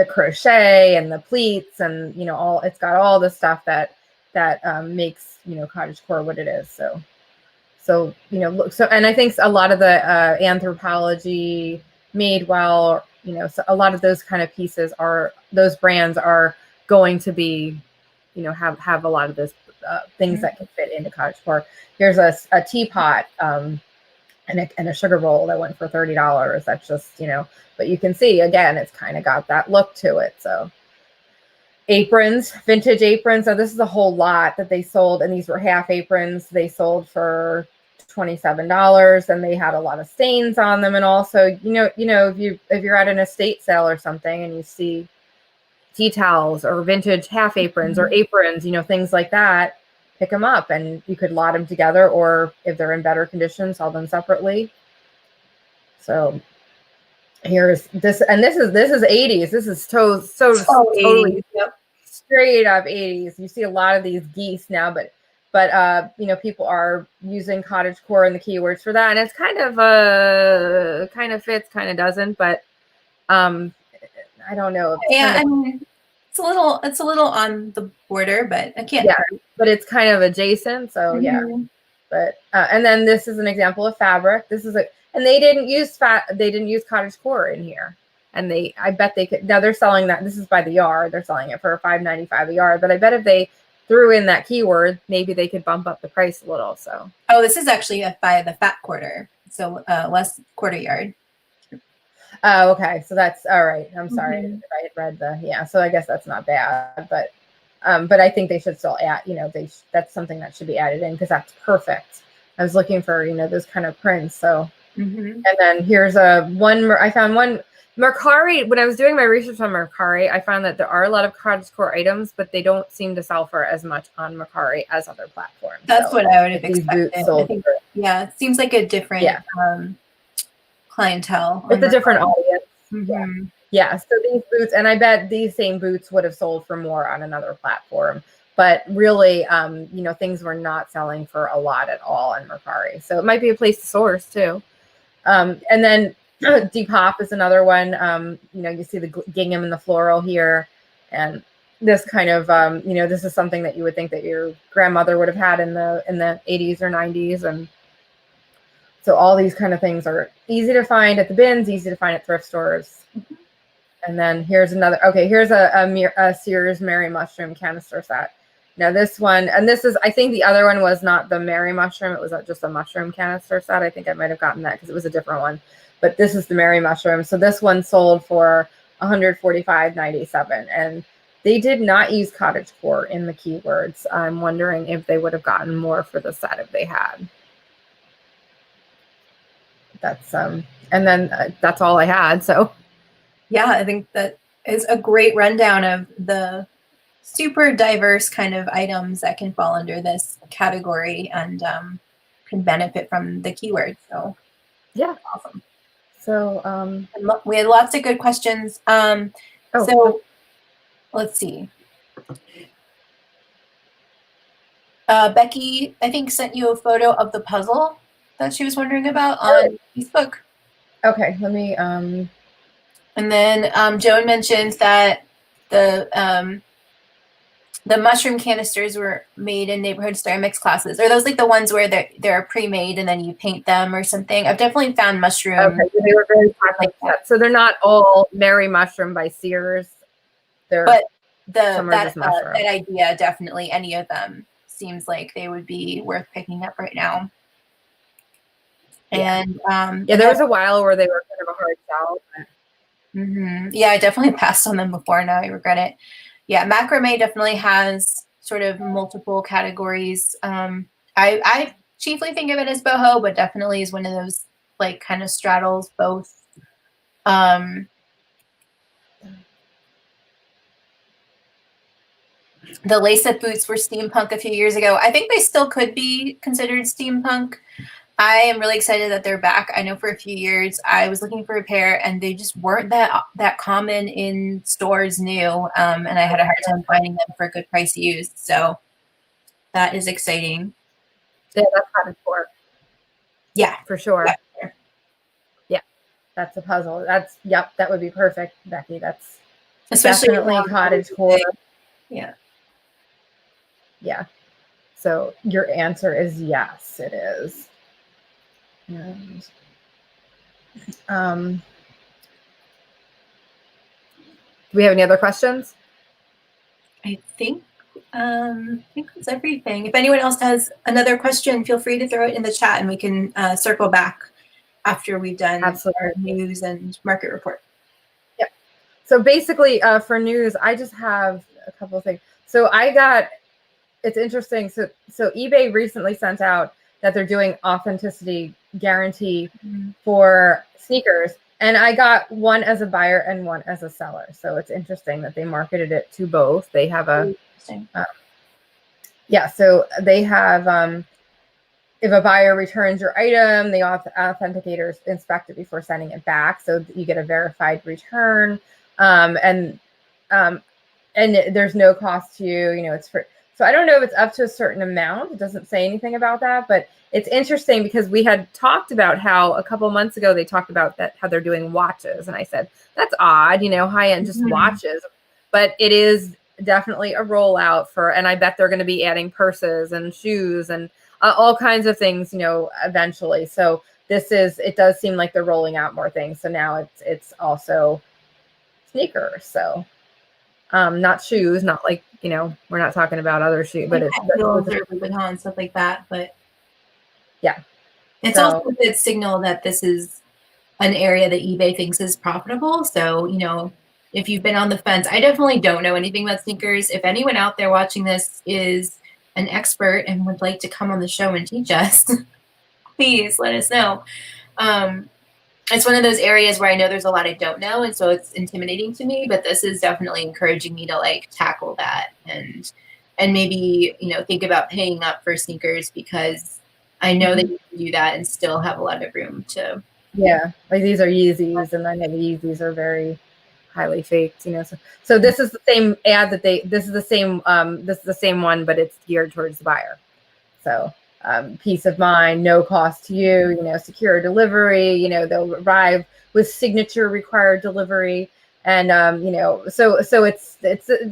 crochet and the pleats and all, it's got all the stuff that makes cottagecore what it is. So and I think a lot of the anthropology, Madewell, so a lot of those kind of pieces those brands are going to be, have a lot of those things that can fit into cottagecore. Here's a teapot and a sugar bowl that went for $30. That's just, but you can see again, it's kind of got that look to it. So aprons, vintage aprons. So this is a whole lot that they sold, and these were half aprons. They sold for $27, and they had a lot of stains on them. And also, if you're at an estate sale or something and you see tea towels or vintage half aprons or aprons, things like that, pick them up, and you could lot them together, or if they're in better condition, sell them separately. So here's this, and this is 80s. This is totally straight up 80s. You see a lot of these geese now, but people are using cottagecore in the keywords for that, and it's kind of fits, kind of doesn't, but I don't know. Yeah, I mean, it's a little on the border, but I can't. Yeah, but it's kind of adjacent. So yeah. But and then this is an example of fabric. And they didn't use cottagecore in here. And I bet they could. Now they're selling that. This is by the yard. They're selling it for $5.95 a yard. But I bet if they threw in that keyword, maybe they could bump up the price a little. So. Oh, this is actually by the fat quarter, so less quarter yard. Oh, okay. So that's all right. I'm sorry if I had read so I guess that's not bad, but I think they should still add, that's something that should be added in, because that's perfect. I was looking for, those kind of prints. So, and then here's I found one Mercari. When I was doing my research on Mercari, I found that there are a lot of cottagecore items, but they don't seem to sell for as much on Mercari as other platforms. That's what I would have expected. It seems like a different clientele. It's a different audience. Yeah. So these boots, and I bet these same boots would have sold for more on another platform, but really, things were not selling for a lot at all on Mercari. So it might be a place to source too. And then Depop is another one. You see the gingham and the floral here, and this kind of, this is something that you would think that your grandmother would have had in the 80s or 90s, and so all these kind of things are easy to find at the bins, easy to find at thrift stores. And then here's another. Okay, here's a Sears Mary Mushroom canister set. Now this one, and this is, I think the other one was not the Mary Mushroom. It was just a mushroom canister set. I think I might have gotten that because it was a different one. But this is the Mary Mushroom. So this one sold for $145.97, and they did not use cottagecore in the keywords. I'm wondering if they would have gotten more for the set if they had. That's and then that's all I had. So yeah, I think that is a great rundown of the super diverse kind of items that can fall under this category and can benefit from the keyword. So yeah, awesome. So we had lots of good questions. So let's see. Becky, I think, sent you a photo of the puzzle that she was wondering about on Facebook. Okay, let me. And then Joan mentioned that the mushroom canisters were made in neighborhood ceramics classes. Are those like the ones where they're pre-made and then you paint them or something? I've definitely found mushroom. Okay, so they were very like that. So they're not all Mary Mushroom by Sears. They're but that idea, definitely any of them seems like they would be worth picking up right now. Yeah. And there was a while where they were kind of a hard sell. Yeah, I definitely passed on them before. Now I regret it. Yeah, macrame definitely has sort of multiple categories. I chiefly think of it as boho, but definitely is one of those like kind of straddles both. The lace-up boots were steampunk a few years ago. I think they still could be considered steampunk. I am really excited that they're back. I know for a few years I was looking for a pair and they just weren't that common in stores new. And I had a hard time finding them for a good price used. So that is exciting. Yeah, that's Cottagecore. Yeah, for sure. Yeah, that's a puzzle. That would be perfect, Becky. That's especially definitely Cottagecore. Yeah. Yeah. So your answer is yes, it is. And do we have any other questions? I think that's everything. If anyone else has another question, feel free to throw it in the chat and we can circle back after we've done our news and market report. Yep. So basically for news, I just have a couple of things. So it's interesting. So eBay recently sent out that they're doing authenticity guarantee for sneakers. And I got one as a buyer and one as a seller. So it's interesting that they marketed it to both. They have so they have, if a buyer returns your item, the authenticators inspect it before sending it back. So you get a verified return. And there's no cost to you, it's free. So I don't know if it's up to a certain amount. It doesn't say anything about that, but it's interesting because we had talked about how a couple months ago they talked about that how they're doing watches, and I said that's odd, high-end just watches, but it is definitely a rollout and I bet they're going to be adding purses and shoes and all kinds of things, eventually. So it does seem like they're rolling out more things. So now it's also sneakers. So not shoes, not like, we're not talking about other shoes, but it's Vuitton, stuff like that. But yeah, it's also a good signal that this is an area that eBay thinks is profitable. So, if you've been on the fence, I definitely don't know anything about sneakers. If anyone out there watching this is an expert and would like to come on the show and teach us, please let us know. It's one of those areas where I know there's a lot I don't know, and so it's intimidating to me, but this is definitely encouraging me to like tackle that and maybe, think about paying up for sneakers, because I know that you can do that and still have a lot of room to. Yeah, like these are Yeezys, and I know the Yeezys are very highly faked, so this is the same ad this is the same one, but it's geared towards the buyer. So peace of mind, no cost to you, secure delivery, they'll arrive with signature required delivery. And, so it's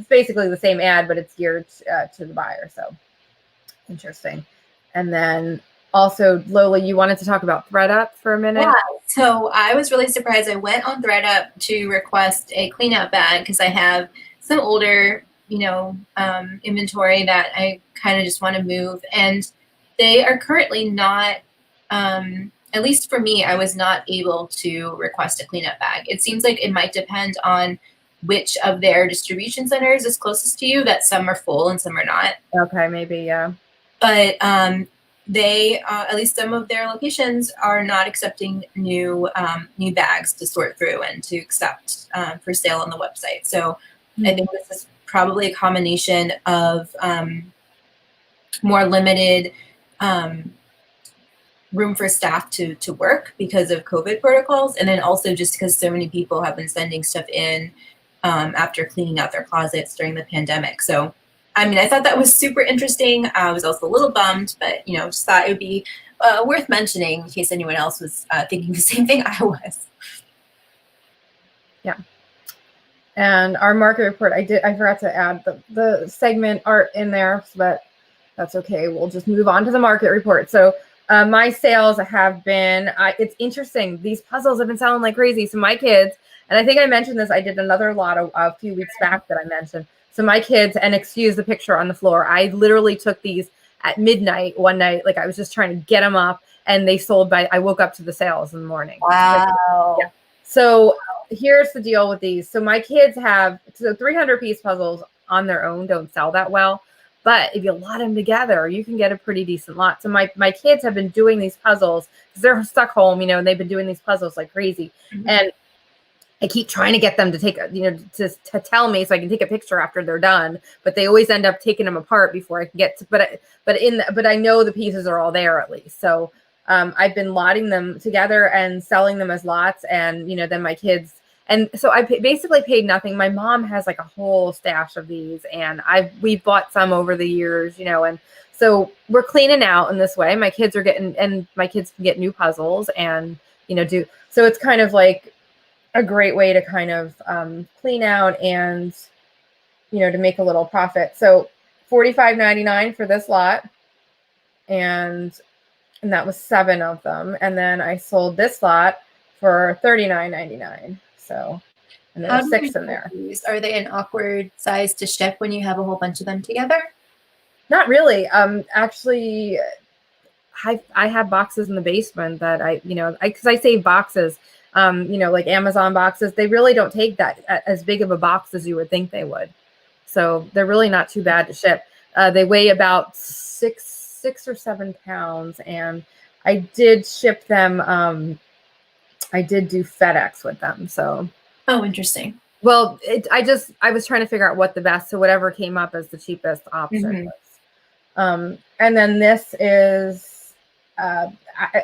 basically the same ad, but it's geared to the buyer. So interesting. And then also, Lola, you wanted to talk about ThreadUp for a minute? Yeah, so I was really surprised. I went on ThreadUp to request a cleanout bag because I have some older, inventory that I kind of just want to move. And they are currently not, at least for me, I was not able to request a cleanup bag. It seems like it might depend on which of their distribution centers is closest to you, that some are full and some are not. Okay, maybe, yeah. But they, at least some of their locations, are not accepting new bags to sort through and to accept for sale on the website. So I think this is probably a combination of more limited room for staff to work because of COVID protocols, and then also just because so many people have been sending stuff in after cleaning out their closets during the pandemic. So, I mean, I thought that was super interesting. I was also a little bummed, but, you know, just thought it would be worth mentioning in case anyone else was thinking the same thing I was. Yeah. And our market report, I forgot to add the segment art in there, but that's okay. We'll just move on to the market report. So my sales have been, it's interesting. These puzzles have been selling like crazy. So my kids, and I think I mentioned this, I did another lot a few weeks back that I mentioned. So my kids, and excuse the picture on the floor, I literally took these at midnight one night. Like I was just trying to get them up, and they sold I woke up to the sales in the morning. Wow. Yeah. So here's the deal with these. So my kids have, so 300-piece puzzles on their own don't sell that well. But if you lot them together, you can get a pretty decent lot. So my kids have been doing these puzzles because they're stuck home, you know, and they've been doing these puzzles like crazy. Mm-hmm. And I keep trying to get them to take, you know, to tell me so I can take a picture after they're done. But they always end up taking them apart before I can get to. But I know the pieces are all there at least. So I've been lotting them together and selling them as lots. And you know, then my kids. And so I basically paid nothing. My mom has like a whole stash of these, and we bought some over the years, you know, and so we're cleaning out in this way. My kids are getting, and my kids can get new puzzles and, you know, so it's kind of like a great way to kind of clean out and, you know, to make a little profit. So $45.99 for this lot. And that was 7 of them. And then I sold this lot for $39.99. So, and there were 6 in there. Are they an awkward size to ship when you have a whole bunch of them together? Not really. Actually, I have boxes in the basement that because I save boxes, you know, like Amazon boxes. They really don't take that as big of a box as you would think they would. So they're really not too bad to ship. They weigh about 6 or 7 pounds, and I did ship them. I did do FedEx with them. So. Oh, interesting. Well, I was trying to figure out what the best, so whatever came up as the cheapest option was. And then this is,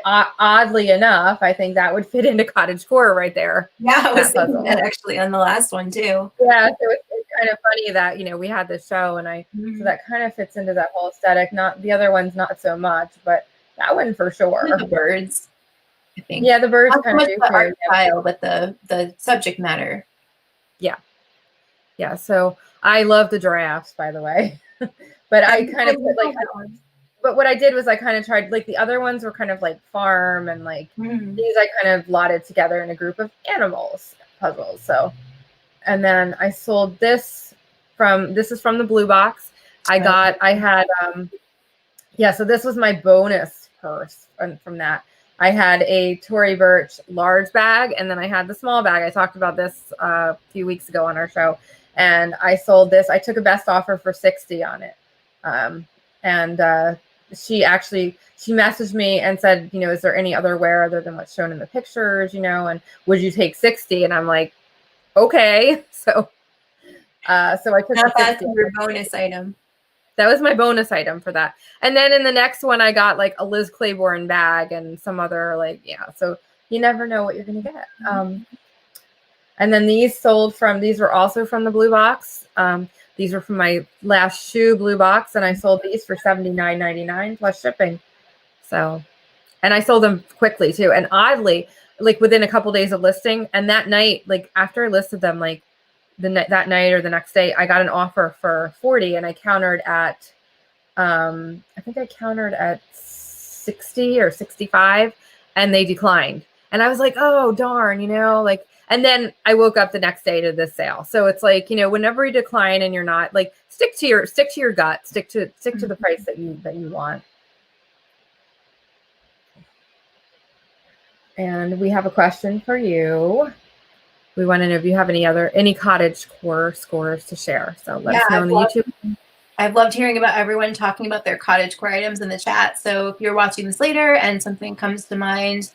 oddly enough, I think that would fit into Cottagecore right there. Yeah, I was thinking that actually on the last one too. Yeah, so it's kind of funny that, you know, we had this show, and so that kind of fits into that whole aesthetic. Not the other ones, not so much, but that one for sure. The birds, I think. Yeah, the birds kind of do. The art style, but the subject matter. Yeah. Yeah. So I love the giraffes, by the way. But I kind of but what I did was I kind of tried, like the other ones were kind of like farm, and like these I kind of lotted together in a group of animals puzzles. So, and then I sold this is from the blue box. So this was my bonus purse from that. I had a Tory Burch large bag, and then I had the small bag. I talked about this a few weeks ago on our show, and I sold this. I took a best offer for $60 on it. She messaged me and said, you know, is there any other wear other than what's shown in the pictures, you know, and would you take 60? And I'm like, okay. So I took that's your bonus item. That was my bonus item for that. And then in the next one, I got like a Liz Claiborne bag and some other so you never know what you're going to get. And then these were also from the blue box. These were from my last shoe blue box, and I sold these for $79.99 plus shipping. So, and I sold them quickly too. And oddly, like within a couple days of listing, and that night, like after I listed them, like that night or the next day, I got an offer for 40, and I countered at, I think I countered at 60 or 65, and they declined. And I was like, oh darn, you know, like. And then I woke up the next day to this sale. So it's like, you know, whenever you decline and you're not, like, stick to your gut, stick to the price that you want. And we have a question for you. We want to know if you have any Cottagecore scores to share. So let us know on the YouTube. I've loved hearing about everyone talking about their Cottagecore items in the chat. So if you're watching this later and something comes to mind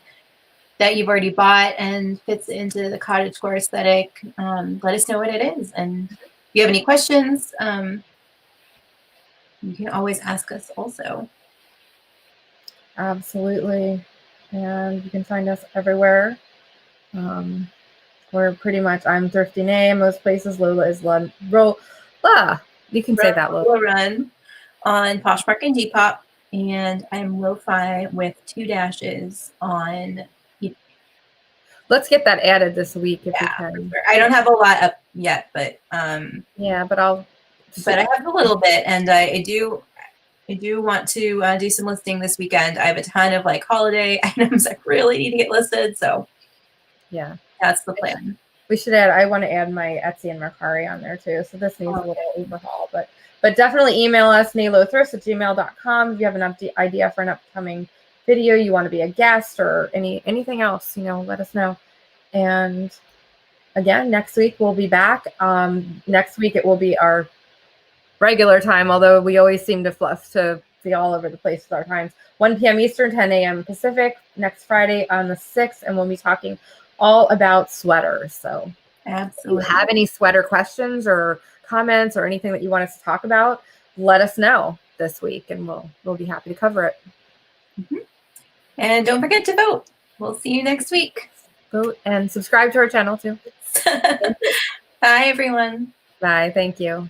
that you've already bought and fits into the Cottagecore aesthetic, let us know what it is. And if you have any questions, you can always ask us also. Absolutely. And you can find us everywhere. We're pretty much, I'm Thrifty Nay in most places. Lola is you can say that, Lola. Run on Poshmark and Depop, and I'm Lo-Fi with 2 dashes on. Let's get that added this week if we can. Sure. I don't have a lot up yet, but yeah, but I have a little bit, and I do want to do some listing this weekend. I have a ton of like holiday items I really need to get listed, so yeah, that's the plan. We should add. I want to add my Etsy and Mercari on there too. So this needs a little overhaul, but definitely email us naylothrifts@gmail.com if you have an idea for an upcoming video, you want to be a guest, or anything else. Let us know. And again, next week we'll be back. Next week it will be our regular time, although we always seem to be all over the place with our times. 1 p.m. Eastern, 10 a.m. Pacific, next Friday on the 6th, and we'll be talking all about sweaters. So absolutely. If you have any sweater questions or comments or anything that you want us to talk about, let us know this week, and we'll be happy to cover it. And don't forget to vote. We'll see you next week. Vote and subscribe to our channel too. Bye, everyone. Bye. Thank you.